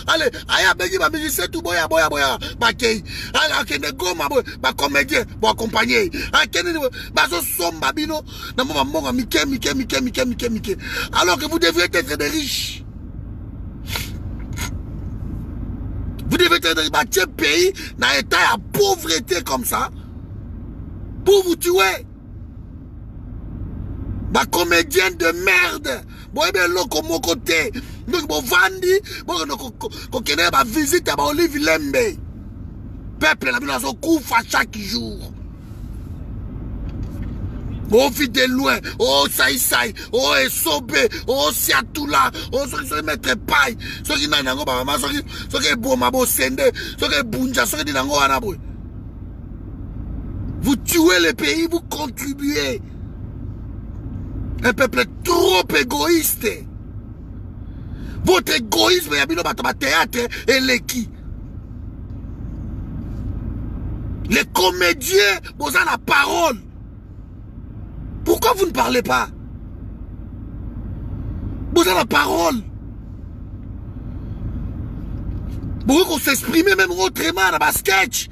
allez, aya begi ba musicien tout boya ba kei. Ala kende goma ba comédien ba accompagner. Akene ba so somba bino na mo monga mike. Alors que vous devriez être des riches. Vous devez être dans un pays dans un état de pauvreté comme ça pour vous tuer. Ba comédienne de merde. Bon, eh bien, l'autre côté. Donc, bon, Vandi, bon, qu'on connaît ma visite à Olive Lembe. Peuple, la vie, couvre chaque jour. Oh, vite de loin. Oh, Saïsaï. Oh, Esobé. Oh, Siatoula. Oh, ceux qui mettent paille. Ceux qui n'ont pas maman. Ceux qui bon, ma sende. Ceux qui bunja. Ceux qui n'ont pas vous tuez le pays, vous contribuez. Un peuple trop égoïste. Votre égoïsme, il y a un théâtre et l'équipe. Les comédiens, vous avez la parole. Pourquoi vous ne parlez pas? Vous avez la parole. Vous pouvez s'exprimer même autrement dans le sketch.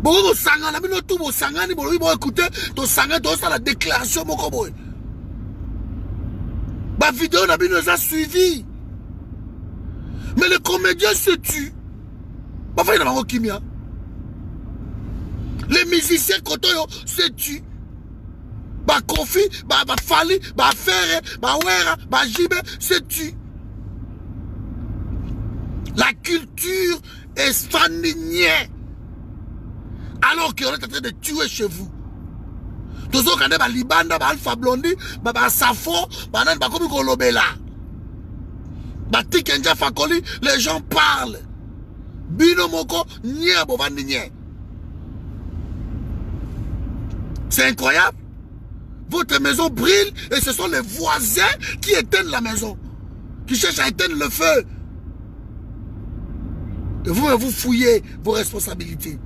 Bon, vous sangana, mais tout vous sangani, vous écoutez, vous sangani, vous la déclaration, mon coboy. Ma vidéo n'a nous a suivi. Mais les comédiens se tuent. Bah, il y a kimia. Les musiciens kotoyo se tuent. Bah, Kofi, bah, Fali, bah, Ferre, bah, Wera, bah, Jibe se tuent. La culture est standinière. Alors qu'on est en train de tuer chez vous. Tous ceux qui ont des Libanda, Alpha Blondie, Safo, comme Golobela. Tikenja Fakoli, les gens parlent. Bino Moko, Nye Bovandi Nye. C'est incroyable. Votre maison brille et ce sont les voisins qui éteignent la maison. Qui cherchent à éteindre le feu. Et vous fouillez vos responsabilités.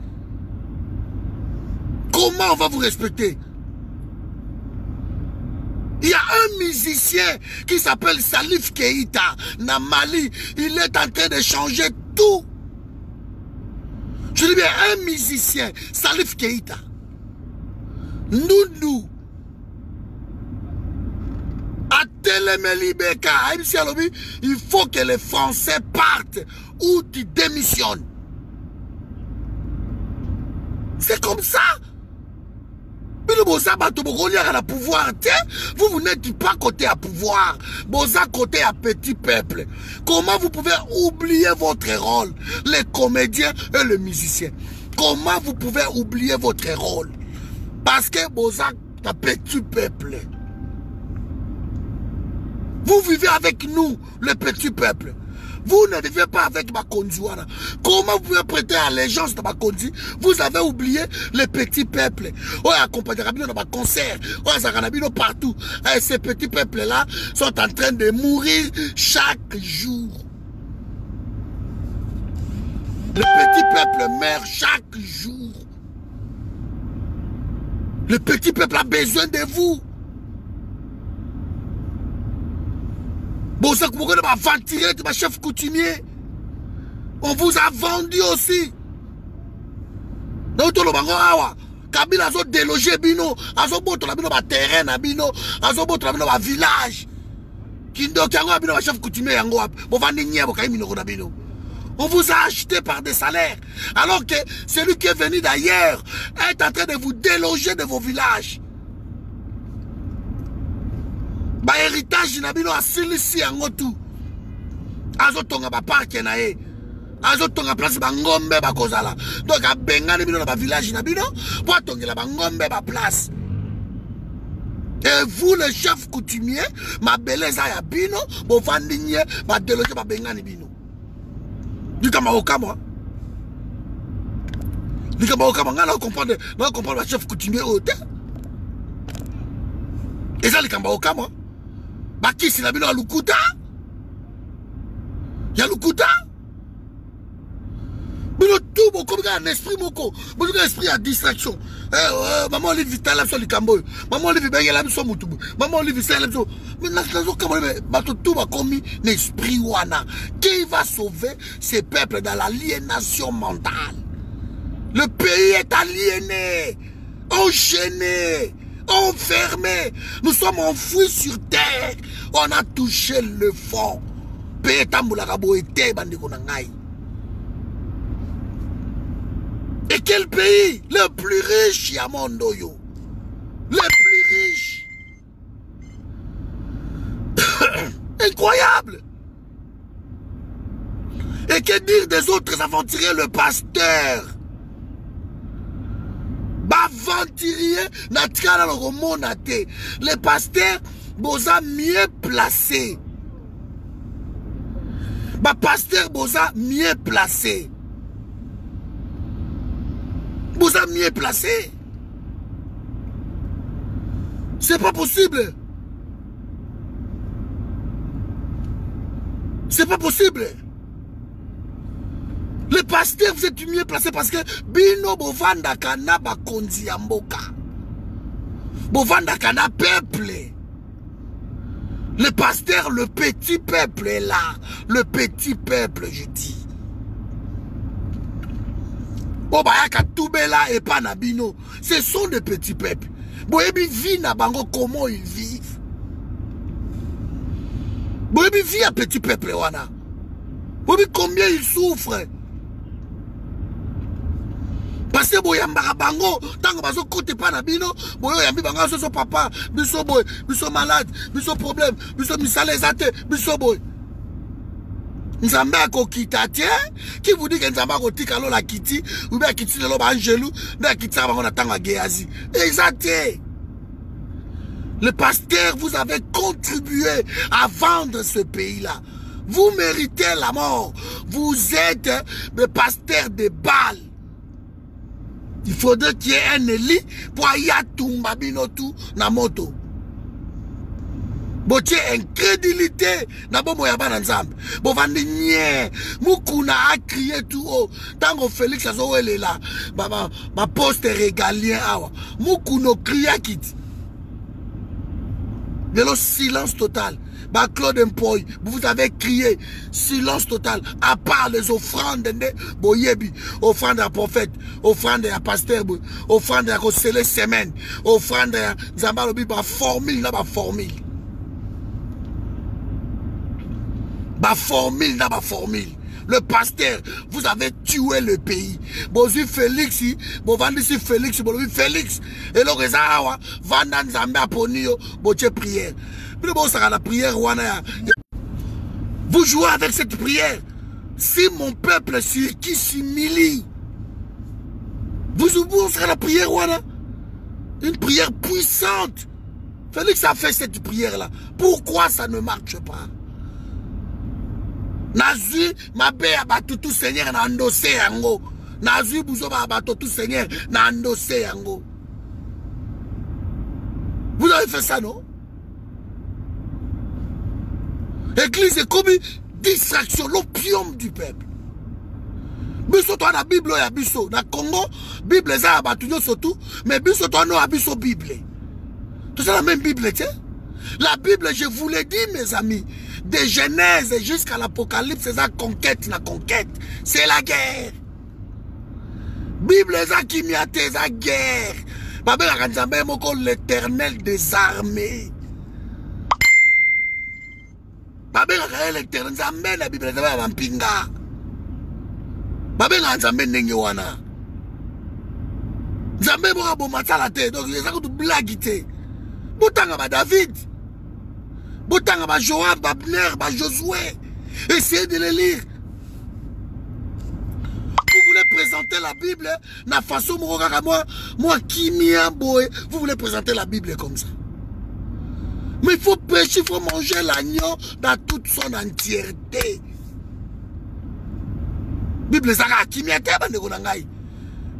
Comment on va vous respecter? Il y a un musicien qui s'appelle Salif Keïta, na Mali. Il est en train de changer tout. Je dis bien un musicien, Salif Keïta. Nous. À Télémélibeka, il faut que les Français partent ou tu démissionnes. C'est comme ça. Vous n'êtes pas côté à pouvoir. Vous êtes côté à petit peuple. Comment vous pouvez oublier votre rôle? Les comédiens et les musiciens. Comment vous pouvez oublier votre rôle? Parce que vous êtes un petit peuple. Vous vivez avec nous, le petit peuple. Vous ne vivez pas avec Makonzi. Comment vous pouvez prêter allégeance à Makonzi? Vous avez oublié les petits peuples. Oh, accompagné dans ma concert. Oh, Zaganabino partout. Et ces petits peuples-là sont en train de mourir chaque jour. Le petit peuple meurt chaque jour. Le petit peuple a besoin de vous. Bon, ça que vous avez ventilé, ma chef coutumier. On vous a vendu aussi. Donc, Kabila a délogé Bino, a boto la Bino ba terrain na Bino, a boto la Bino ba village. Kindo Kango a Bino ba chef coutumier yango, bo vandi nye bo kay Bino na Bino. On vous a acheté par des salaires. Alors que celui qui est venu d'ailleurs est en train de vous déloger de vos villages. Bah, héritage n'a pas à silisi en tout. azotonga ba parc na ye azotonga place bangombe bakozala donc abengani bino na ba village na bino po atongela bangombe ba place. Et vous les chefs coutumiers ma beleza ya bino bo vandinye ba déloger ba bengani bino dikama okama ngana comprendre ba chef coutumier ote et ça likamba okama ba kisi na bino alukuta ya lukuta bino tout beaucoup un esprit moko beaucoup un esprit à distraction maman oli vital la so likambo maman oli bengela biso mutubu maman oli visela biso mais nazo kamole bato tout ba commis l'esprit wana qui va sauver ces peuples dans l'aliénation mentale. Le pays est aliéné, enchaîné, enfermé, nous sommes enfouis sur terre, on a touché le fond. Et quel pays? Le plus riche Yamondoyo. Le plus riche. Incroyable. Et que dire des autres aventuriers? Le pasteur. Aventurier natikala lokomonate. Les pasteurs boza mieux placés. Pasteur boza mieux placé. Boza mieux placé. C'est pas possible. C'est pas possible. Le pasteur, vous êtes mieux placé parce que bino bovanda kana bakonzi ya mboka. Bovanda kana peuple. Le pasteur, le petit peuple est là. Le petit peuple, je dis. Obayaka Toubela et Panabino. Ce sont des petits peuples. Boyebi vit na bango comment ils vivent. Boyebi vit à petit peuple wana. Boyebi combien ils souffrent. Parce que boyambara bango tango bazo kote Panabino, boyo yambi bango so papa, biso boy, biso malade, biso problème, biso misale zate, biso boy. Nzambe akokita tie, qui vous dit que Nzambe akotika lo la kiti, ou bien kiti lo ba angelou, na kiti bango na tango Gehazi. Exacté. Le pasteur, vous avez contribué à vendre ce pays-là. Vous méritez la mort. Vous êtes le pasteur de Baal. Il faudrait qu'il y ait un Eli pour ayatumba binotu na moto. Botie incrédulité na bomo ya bana nzambe. Bo vandi nye. Mukuna a crié tout haut. Tango Félix azo ele la. Ma poste régalien awa. Mukuno cria kit. De le silence total. Bah Claude Mpoy, vous avez crié silence total, à part les offrandes de Boyebi, offrandes à prophète, offrandes à pasteur, offrandes à Rossele semaine, offrandes à Zambalobi, bah formule, là, bah formule. Bah formule, là, bah formule. Le pasteur, vous avez tué le pays. Bozu Félix, bon vendisi Félix, bon Félix. Et le résawa, Vandan Zambé Aponio, boche prière. Mais bon, ça la prière, vous jouez avec cette prière. Si mon peuple qui s'humilie, vous serez la prière, une prière puissante. Félix a fait cette prière-là. Pourquoi ça ne marche pas? Nazu, ma bé abatou tout seigneur na endossé yango. Nazu bouzo abatou tout seigneur na endossé yango. Vous avez fait ça, non? Église est comme une distraction, l'opium du peuple. Biso toi la Bible ya biso na Congo, Bible ça abatou surtout, mais biso toi no abiso Bible. Tout ça la même Bible, tiens. La Bible, je vous l'ai dit, mes amis, de Genèse jusqu'à l'Apocalypse, c'est la conquête, c'est la guerre. Bible, c'est qui m'y a la guerre. L'éternel des armées. L'éternel des armées, la Bible, c'est la pinga. Nzambe moko bomatala te, donc les gens blague te. Botanga ba David. Botanga ba Joab, ba Abner, ba Josué. Essayez de les lire. Vous voulez présenter la Bible, la façon moi qui m'y boy, vous voulez présenter la Bible comme ça. Mais il faut pêcher, il faut manger l'agneau dans toute son entièreté. Bible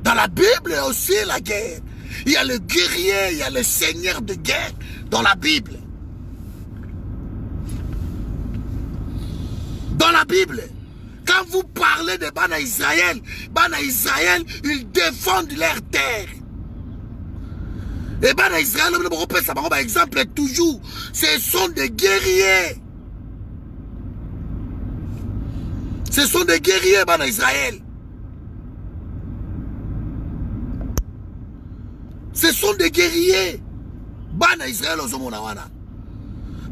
dans la Bible, il y a aussi la guerre. Il y a le guerrier, il y a le seigneur de guerre dans la Bible. Dans la Bible, quand vous parlez de Bana Israël, ils défendent leur terre. Et Bana Israël, par exemple, toujours, ce sont des guerriers. Ce sont des guerriers, Bana Israël. Ce sont des guerriers. Bana Israël, Ozomonawana.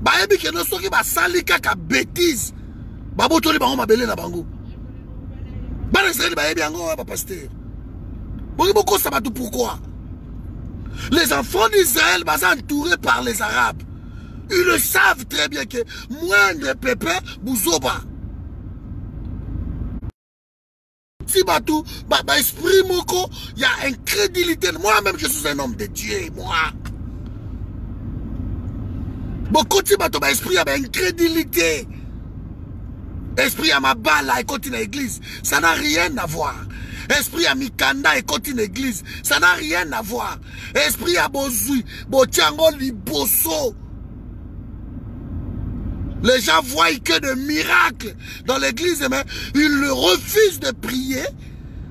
Baebi que nous sommes sali kaka bêtise. Babo toli bango mabele na bango. Bana Israël baebi ango ba pasteur. Beaucoup ça va tout pourquoi? Les enfants d'Israël sont entourés par les Arabes. Ils le savent très bien que moindre pépé bouzoba. Si batou, esprit moko, il y a incrédulité. Moi-même, je suis un homme de Dieu, moi. Beaucoup de bateaux, esprit, il y a incrédulité. Esprit à ma balle, et continue l'église. Ça n'a rien à voir. Esprit à Mikanda, et continue l'église. Ça n'a rien à voir. Esprit à Bozui, Botiango, Liboso. Les gens voient que de miracles dans l'église, mais ils refusent de prier.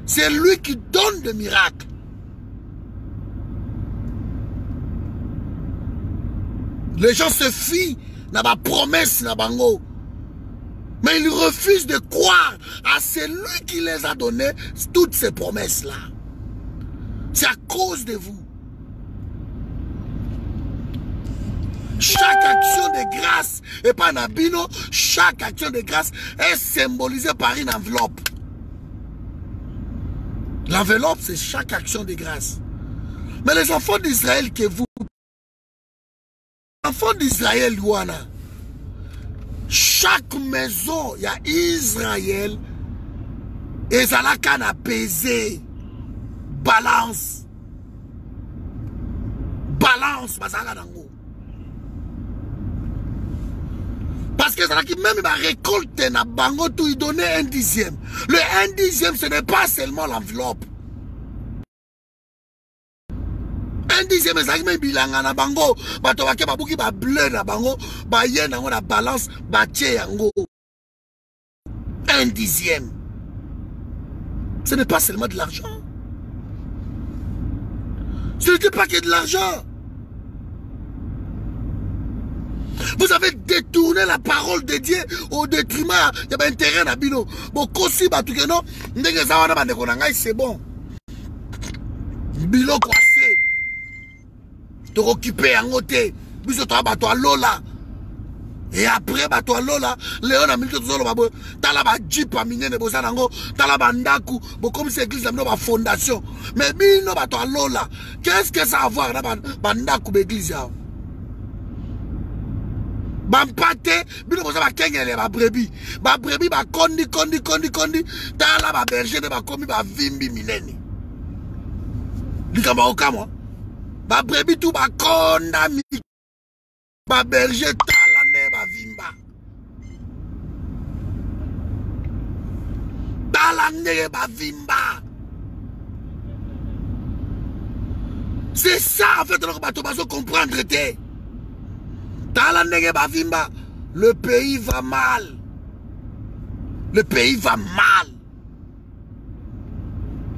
C'est lui qui donne des miracles. Les gens se fient dans ma promesse, dans bango. Mais ils refusent de croire à celui qui les a donné toutes ces promesses-là. C'est à cause de vous. Chaque action de grâce, et pas Nabino, chaque action de grâce est symbolisée par une enveloppe. L'enveloppe, c'est chaque action de grâce. Mais les enfants d'Israël que vous... Enfants d'Israël, Luana, chaque maison, il y a Israël, et ça l'a qu'à apaiser. Balance. Balance, parce que ça qui même il va récolter na bango tout il donner 1/10. Le 1/10, ce n'est pas seulement l'enveloppe. 1/10, ça qui même bilanga na bango, bato bake babuki ba bleu na bango, ba yen na la balance, ba tie yango. 1/10. Ce n'est pas seulement de l'argent. Ce n'était pas que de l'argent. Vous avez détourné la parole de Dieu au détriment. Il y a un terrain à Bino. Bon, c'est bon. Bilo coincé. Te occuper en côté. Biso toi bato Lola. Et après bato Lola, Léon a mis tout ça là-bas. T'as la jeep à miner de Bosanango. T'as la bandaku. Bon, comme c'est église, la fondation. Mais Bino bato Lola. Qu'est-ce que ça a à voir dans bandaku d'église? Bampate, bino boza ba kengele ba brebi ba kondi tala ba berger de ba komi ba vimbi minene likamba okamo ba brebi tout ba konda mi ba berger tala ne ba vimba tala ne ba vimba. C'est ça en fait donc bato bazo comprendre te. Le pays va mal. Le pays va mal.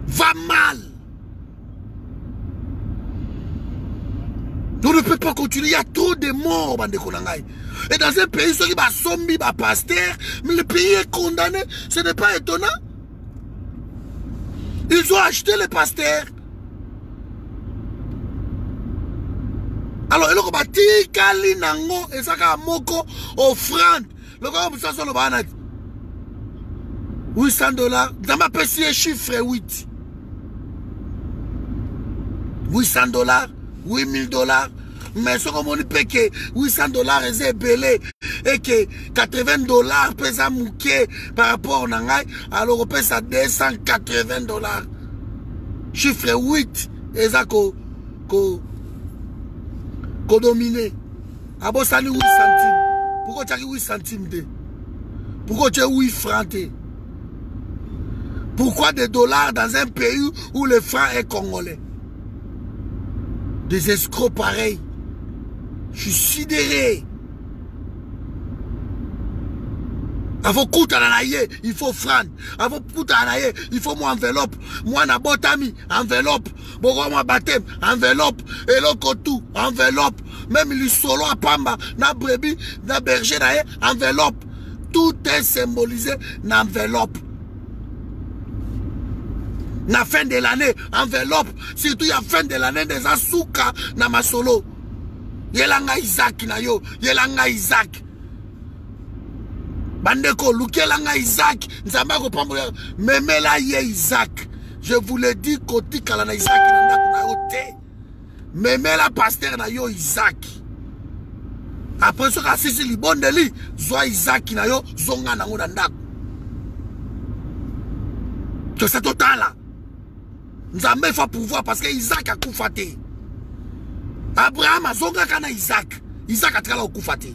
Va mal. On ne peut pas continuer. Il y a trop de morts. Et dans un pays, ceux qui sont zombies, pasteur, mais le pays est condamné. Ce n'est pas étonnant. Ils ont acheté les pasteurs. Alors, il y a des kali nango et ça ka moko offrande. Le gars ça sur le banat. $800. Dans ma PC chiffre 8. $800, $8,000. mais ce qu'on dit que 800 dollars est belé et que 80 dollars pèse mouké par rapport à Nangai, alors on pèse à 280 dollars. Chiffre 8, et ça qu'on dominé. Ah bon, ça 8 centimes. Pourquoi tu as 8 centimes de? Pourquoi tu as 8 francs de? Pourquoi des dollars dans un pays où le franc est congolais? Des escrocs pareils. Je suis sidéré. Avant Kouta Nanaye, il faut franc. Avant Kouta Nanaye, il faut mon enveloppe. Moi, na botami, enveloppe. Bogo moi baptême, enveloppe. Et l'autre tout, enveloppe. Même les solo à Pamba, na brebis, na berger, enveloppe. Tout est symbolisé dans enveloppe. Na fin de l'année, enveloppe. Surtout, il y a fin de l'année des asuka na masolo. Yelanga Isaac na yo. Yelanga Isaac. Bandeko, lukelanga Isaac. Nzamba ko pambola. Memela ye Isaac. Je vous le dis, koti kalana Isaac nanda kuna ote. Memela pasteur na yo Isaac. Après ce que c'est li bon de li, zwa Isaac na yo, zonga na nanda. Que c'est total là. Nous avons fait pouvoir parce que Isaac a koufaté. Abraham a zonga kana Isaac. Isaac a trala au koufaté.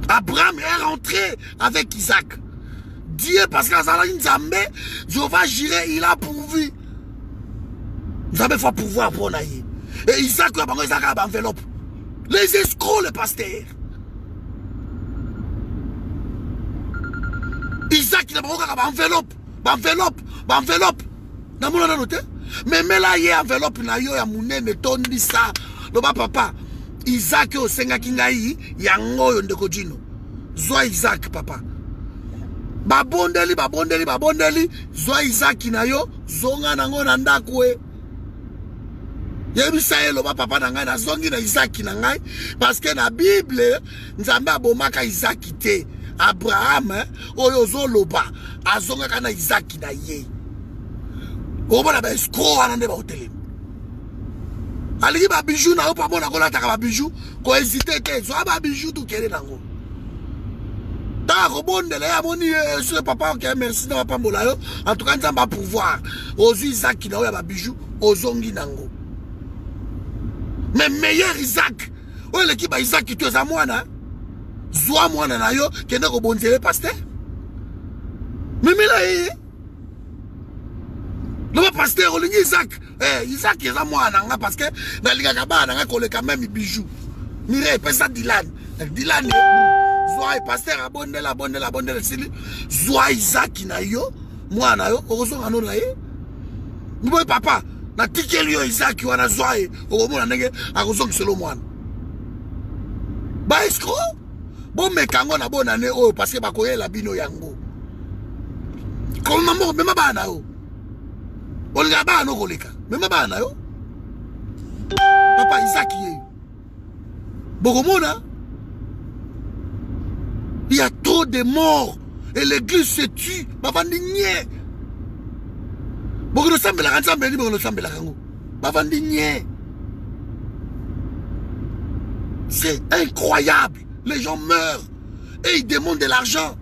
Abraham est rentré avec Isaac. Dieu, parce que Zala Nzambe, Jéhovah Jireh, il a pourvu. Nous avons fait pouvoir pour naïe. Et Isaac a enveloppe. Les escrocs, le pasteur. Isaac, il a enveloppe. Enveloppe. Mais là, il y a enveloppe, il y a un tondi ça. Papa, Isaac, au senga kingai, yango yondeko jino. Zwa Isaac, papa. Babondeli. Zwa Isaac na yo, zonga nango nandakwe. Yebi saye loba papa nangai na zongi na Isaac nangai. Parce que na Bible, nzambe abomaka Isaac te. Abraham, oyozo loba, azonga kana Isaac na ye. Obona ba escroc anande ba hotel. Aliki ba bijou na opa bona kola taka ba bijou, ko hésiter te, so ba bijou tout kele nango. Ta robondele ya moni sur papa OK merci na pambola yo, en tout cas nzamba pouvoir. Ozu Isaac na yo ba bijou, ozongi nango. Mais meilleur Isaac. O l'équipe ba Isaac tu es à moi na. Zwa mwana na yo kende ko bonzele pasteur. Mimila ye. Le pasteur olingi Isaac. Isaac eza mwana nga parce que na linga kabana nga koleka même bijou. Mire pesa Dylan. Dylan zwa pasteur abondela sili. Zwa Isaac na yo mwana yo okozonga no na ye. Mboy papa na tikeli yo Isaac wana zwa ye okomona ndenge akozonga selo mwana. Ba escroc. Bon mekango na bonne année oh parce que bakoye la bino yango. Comment maman même bana yo. Olga bana koleka. Même bana yo. Papa Isaac ye. Bokomona. Il y a trop de morts et l'église se tue. Bavandigne. Bokono sambela kanzambe ni bokono sambela kango. Bavandigne. C'est incroyable. Les gens meurent et ils demandent de l'argent.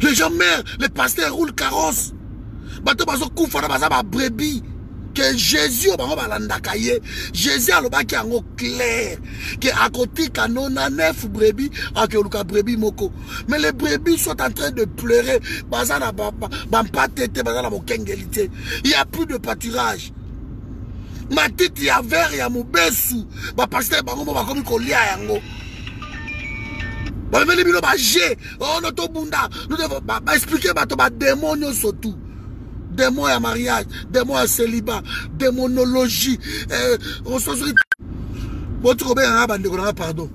Les gens meurent, les pasteurs roulent carrosse. Bato bazo koufara baza ba brebis. Que Jésus Jésus a le bac qui est clair. Que à côté canona 9 brebis à que le brebis moko. Mais les brebis sont en train de pleurer. Baza na bampa tete baza na mokengelité. Il n'y a plus de pâturage. Ma tête ya vert ya mobesu ba pasteur bango ba komi kolia yango ba meli bino ba je oh no to bunda nous devons ba expliquer ba to ba démon surtout démon ya mariage démon ya célibat démonologie on se votre bien ba ndeko na pardon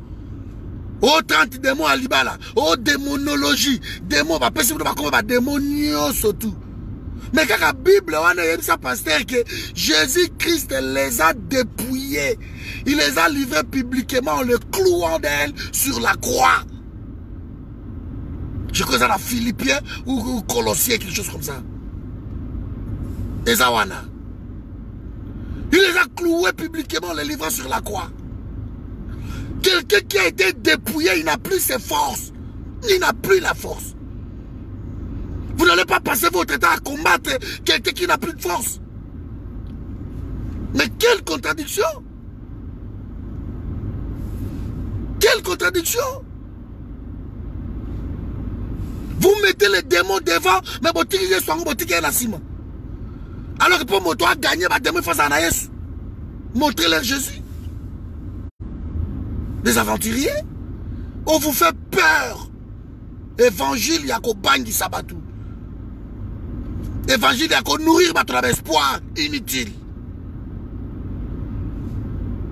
oh 30 démons à libala oh démonologie démon ba pesi ba komi ba démonio surtout. Mais quand la Bible, on a dit ça, pasteur, que Jésus-Christ les a dépouillés. Il les a livrés publiquement en le clouant d'elle sur la croix. Je crois que c'est dans Philippiens ou Colossiens, quelque chose comme ça. Ezawana. Il les a cloués publiquement, les livrant sur la croix. Quelqu'un qui a été dépouillé, il n'a plus ses forces. Il n'a plus la force. Vous n'allez pas passer votre temps à combattre quelqu'un qui n'a plus de force. Mais quelle contradiction! Quelle contradiction! Vous mettez les démons devant, mais vous tirez sur vous tirez la cime. Alors que pour moi, toi, gagner, les démons face à Anaïs. Montrez-leur Jésus. Des aventuriers. On vous fait peur. Évangile, il y a qu'au bangi sabatou. Évangile, il y a qu'au nourrir votre espoir inutile.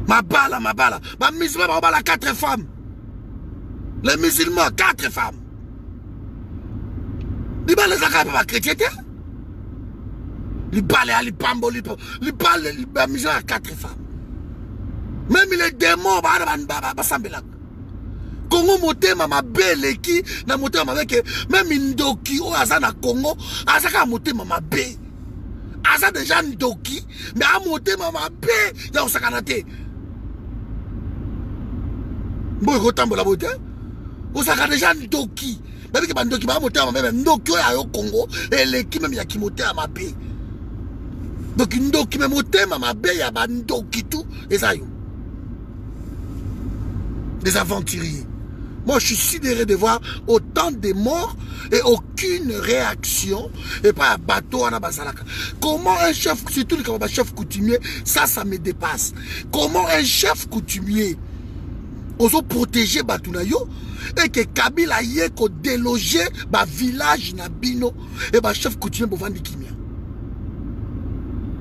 Ma balle. Ma musulman, ma 4 femmes. Les musulmans, 4 femmes. Les balles, les accords, pas chrétiens. Les balles, les pambo, les balles, les musulmans, 4 femmes. Même les démons, bah, sambelak. Congo motema mabele ki na motema avec même ndoki o aza na Congo azaka motema mabe aza déjà ndoki mais a motema mabe ya osakana te boy kotambola bote osaka déjà ndoki babi ke bandoki ba motema même ndoki o ya yo Congo eleki même ya kimotema mabe donc ndoki même motema mabe ya bandoki tout ezayo des aventuriers. Moi, je suis sidéré de voir autant de morts et aucune réaction. Et pas un bateau à Bazalaka. Comment un chef, surtout le chef coutumier, ça me dépasse. Comment un chef coutumier ose protéger Batunayo et que Kabila y ait qu'au déloger ba village Nabino et ba chef coutumier pour vendre Kimia.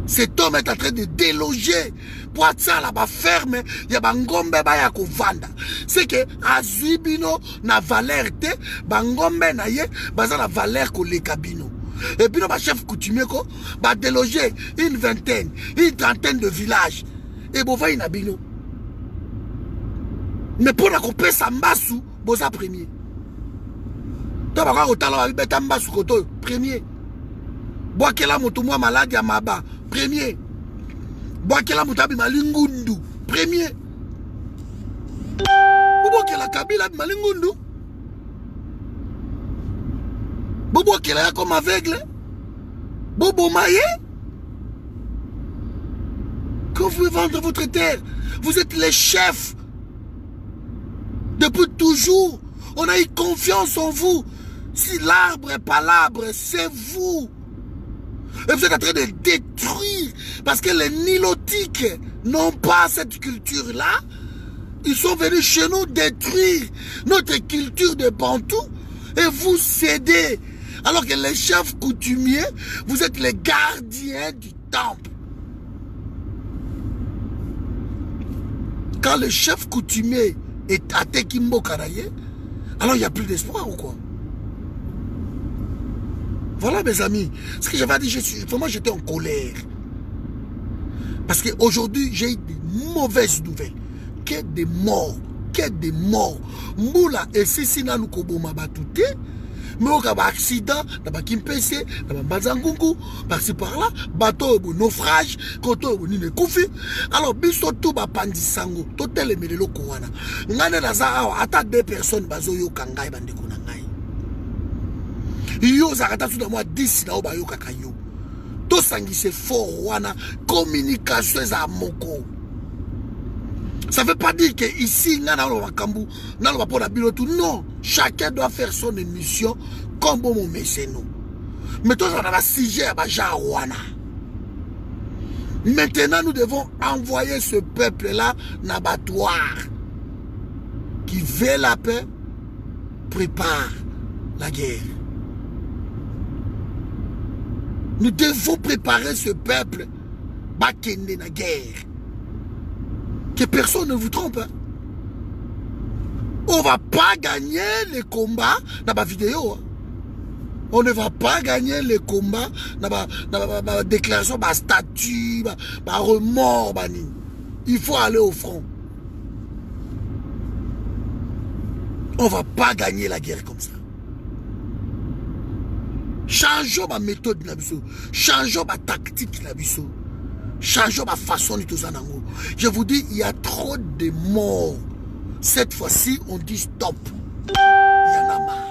Cet homme est en train de déloger pour être ça là-bas ferme, il y a bangombe ba ya kovanda. C'est que azibino na valeur te, bangombe na ye baza na valeur ko le kabino. Et puis ba chef coutumier ko ba déloger une vingtaine, une trentaine de villages et bova inabino. Mais pour la couper sambasu, boza premier. To ba ko tala ba beta mbasu koto premier. Boakela moto moi malade ya maba premier. Boakela moto abi malingundu premier. Boakela Kabila abi malingundu. Boakela ya comme aveugle. Bobo maye. Quand vous vendez votre terre, vous êtes les chefs. Depuis toujours, on a eu confiance en vous. Si l'arbre est pas l'arbre, c'est vous. Et vous êtes en train de détruire. Parce que les Nilotiques n'ont pas cette culture-là. Ils sont venus chez nous détruire notre culture de Bantou. Et vous cédez. Alors que les chefs coutumiers, vous êtes les gardiens du temple. Quand le chef coutumier est à Tekimbo Karaye, alors il n'y a plus d'espoir ou quoi? Voilà mes amis, ce que j'avais dit, vraiment j'étais en colère. Parce qu'aujourd'hui, j'ai eu de mauvaises nouvelles. Que des morts, que des morts. Moula et Sissina nous koboma batouté. Mais au cas d'accident, dans le Kimpese, dans le Bazangungu, par-ci par-là, bateau au naufrage, koto au nime koufi. Alors, biso tout ba pandisango, tout les melelo kouana. Ngane naza ata 2 personnes bazo yo kangai bandeko nangai. Yo zakata tout de moi 10 na oba yo kakayo. To sangise fort wana communication za moko. Ça ne veut pas dire que ici, non, chacun doit faire son émission comme mon mécène. Mais toi, on a un sujet à Jarouana. Maintenant, nous devons envoyer ce peuple-là dans l'abattoir. Qui veut la paix, prépare la guerre. Nous devons préparer ce peuple pour la guerre. Que personne ne vous trompe. Hein. On ne va pas gagner les combats dans ma vidéo. Hein. On ne va pas gagner les combats dans ma déclaration, ma statut, ma remords. Il faut aller au front. On ne va pas gagner la guerre comme ça. Changeons ma méthode, changeons ma tactique. Changeons ma façon de tout ça. Je vous dis, il y a trop de morts. Cette fois-ci, on dit stop. Il y en a marre.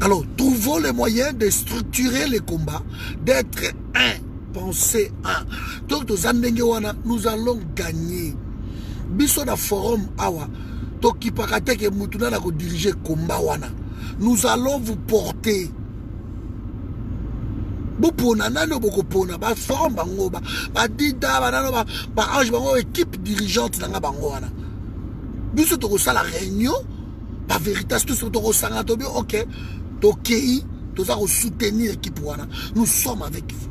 Alors, trouvons les moyens de structurer les combats, d'être un, penser un. Donc, nous allons gagner. Biso na forum awa, toki pakate ke mutuna na ko diriger combat wana. Nous allons vous porter. Bopona nano boko pona ba forum bango ba dida ba nano ba ange bango équipe dirigeante na bango wana. Biso to ko sala réunion, ba véritas tout to ko sanga to bi OK. Tokei, to za ko soutenir l'équipe wana. Nous sommes avec vous.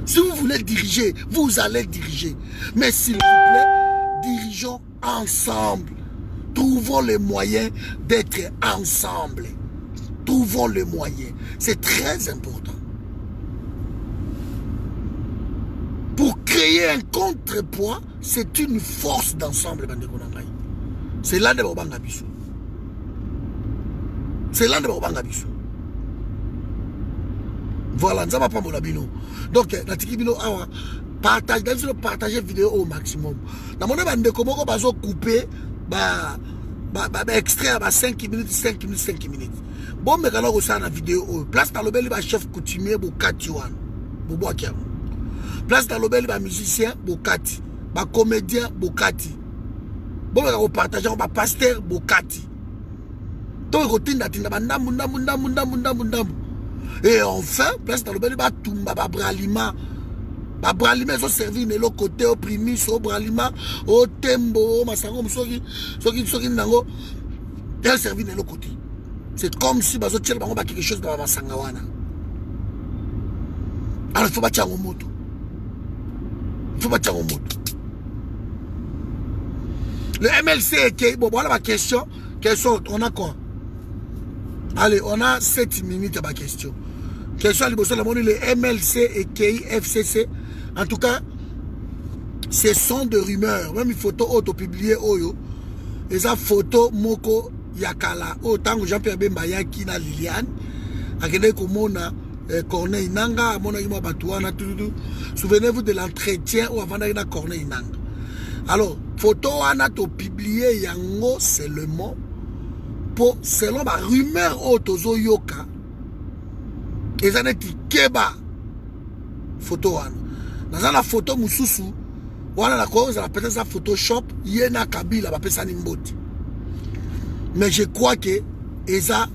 Si vous voulez diriger, vous allez diriger. Mais s'il vous plaît, dirigeons ensemble. Trouvons les moyens d'être ensemble. Trouvons les moyens. C'est très important. Pour créer un contrepoids, c'est une force d'ensemble. C'est là de Bobanga Bissou. C'est là de Bobanga Bissou. Voilà, nous avons pas mon abino. Donc, partagez vidéo au maximum. Dans mon bande, comment on va couper extrait à 5 minutes, 5 minutes, 5 minutes. Bon, mais quand on reçoit la vidéo, place dans le bel chef coutumier, Bokati Wan, Boboakiam. Place dans le bel musicien, Bokati. Comédien, Bokati. Bon, on partage, on va pasteur, Bokati. Donc, on tinda, et enfin, place dans le bel Tumba, Bralima. Bralima, ils ont servi de l'autre côté, au primis, au Bralima, au Tembo, au Massango, ils ont servi de l'autre côté. C'est comme si ils ont quelque chose dans la Massangawana. Alors, il faut battre en moto. Il faut battre en moto. Le MLC, bon, voilà ma question. On a quoi? Allez, on a 7 minutes à ma question. Question à le MLC et KIFCC. En tout cas, ce sont des rumeurs. Même une photo auto-publiée. Et ça, photo Moko Yakala. Autant que Jean-Pierre Bembaya qui n'a Liliane. Akene Komona, Corneille Nanga, Mona Ima Batouana, tout. Souvenez-vous de l'entretien où avant d'aller à Corneille Nanga. Alors, photo Anna to publié Yango, c'est le mot. Pour, selon ma rumeur autozo yoka, ils en étaient keba photo wana. Dans la photo mususu, wana la cause la peut-être sa Photoshop, yena kabila ba pesa nimboti. Mais je crois que eza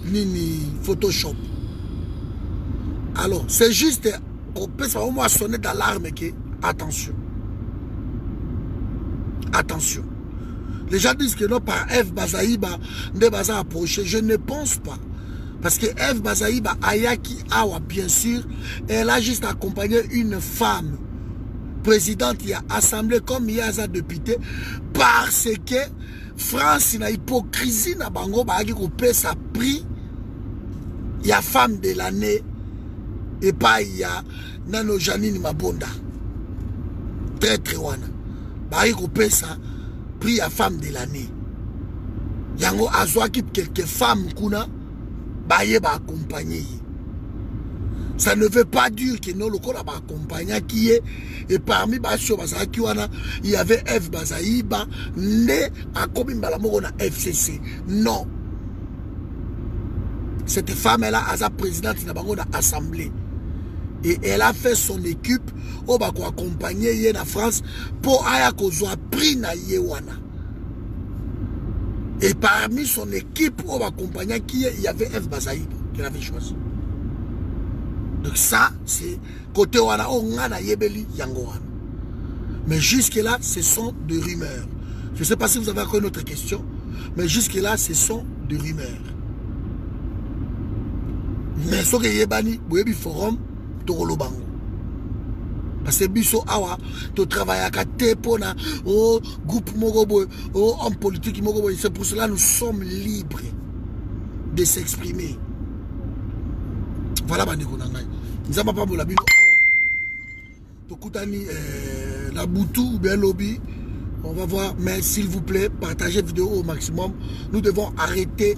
nini Photoshop. Alors, c'est juste on peut ça au moins sonner d'alarme que attention. Attention. Les gens disent que non, par Eve Bazaïba, ne va approcher. Je ne pense pas. Parce que Eve Bazaïba, Ayaki Awa, bien sûr, elle a juste accompagné une femme présidente qui a assemblé comme il y a député parce que France n'a hypocrisie n'a bango ba qui coupé sa prix. Il y a femme de l'année et pas il y a Nano Janine Mabonda. Très très wana. Ba qui coupé ça. Prix à femme de l'année. Yango azwa qui quelques femmes kuna baye ba accompagner. Ça ne veut pas dire que non le corps ba accompagner qui est et parmi bacho bazaki wana il y avait F Bazaïba né à Kobimbala moko na FCC. Non. Cette femme elle a sa présidente na bango na assemblée. Et elle a fait son équipe au bako accompagner yé na France pour aya kozwa prix na yewana. Et parmi son équipe au accompagner qui il y avait F Bazaïba qu'il avait choisi. Donc ça c'est côté wana o ngana yebeli yango wana. Mais jusque là ce sont des rumeurs. Je ne sais pas si vous avez encore une autre question, mais jusque là ce sont des rumeurs. Mais ce que yebani boyebi forum Togolobango. Parce que biso awa to travaille à te pona au groupe mogobo au homme politique mogobo. C'est pour cela que nous sommes libres de s'exprimer. Voilà bandeko nangai. Nous avons pas la bino awa. To kutani la boutou ou bien lobby. On va voir, mais s'il vous plaît, partagez la vidéo au maximum. Nous devons arrêter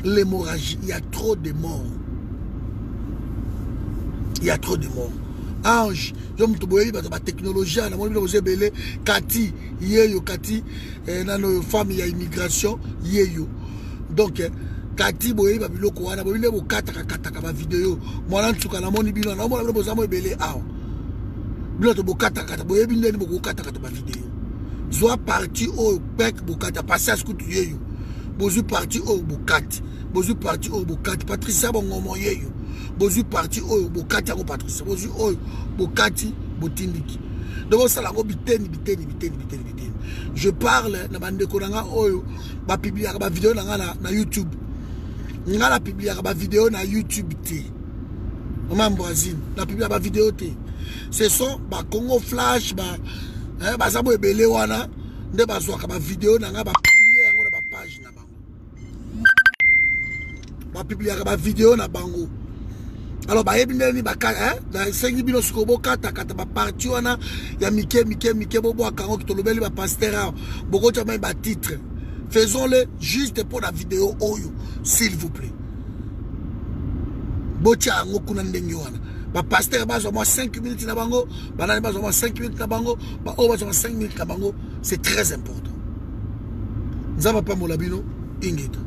l'hémorragie. Il y a trop de morts. Il y a trop de morts. Ange, je me suis dit, la technologie, Kati, yeyo, Kati, nos femmes, il y a immigration, yeyo. Donc, Kati, boye, babiloko, wana, boye, bo kata, kata, vidéo. Moi, là, tu as la moni, bilo, na, moi, là, bozamo, belé, ah. Bilo, to bo kata, kata, boye, binde, bo kata, kata, vidéo. Soit parti au pec, bo kata, passage, coup, yeyo. Bozu parti au bokati. Bozu parti au bokati. Patricia, bon, mon yeyo. Bozu parti au bokati yango Patricia bozu au bokati botindiki donc ça la biteni je parle na bande ko nga oyo ba publier ba vidéo na YouTube nga la publier ba vidéo na YouTube té maman Brazil la publier ba vidéo té ce sont ba Congo Flash ba zabo ebele wana nde bazwa ka ba vidéo na nga ba publier yango na ba page na bango ba publier ba vidéo na bango. Alors, bah, ni baka, hein, dans 5 bino sukobo kata ba parti wana ya mike bobo akango ki tolobeli ba pasteur boko tama ba titre. Faisons-le juste pour la vidéo oyo, s'il vous plaît. Bocha ngo kuna ndenge wana. Ba pasteur bazo moi 5 minutes na bango, banani bazo moi 5 minutes na bango, ba o bazo moi 5 minutes na bango, c'est très important. Nzaba pa molabino ingeta.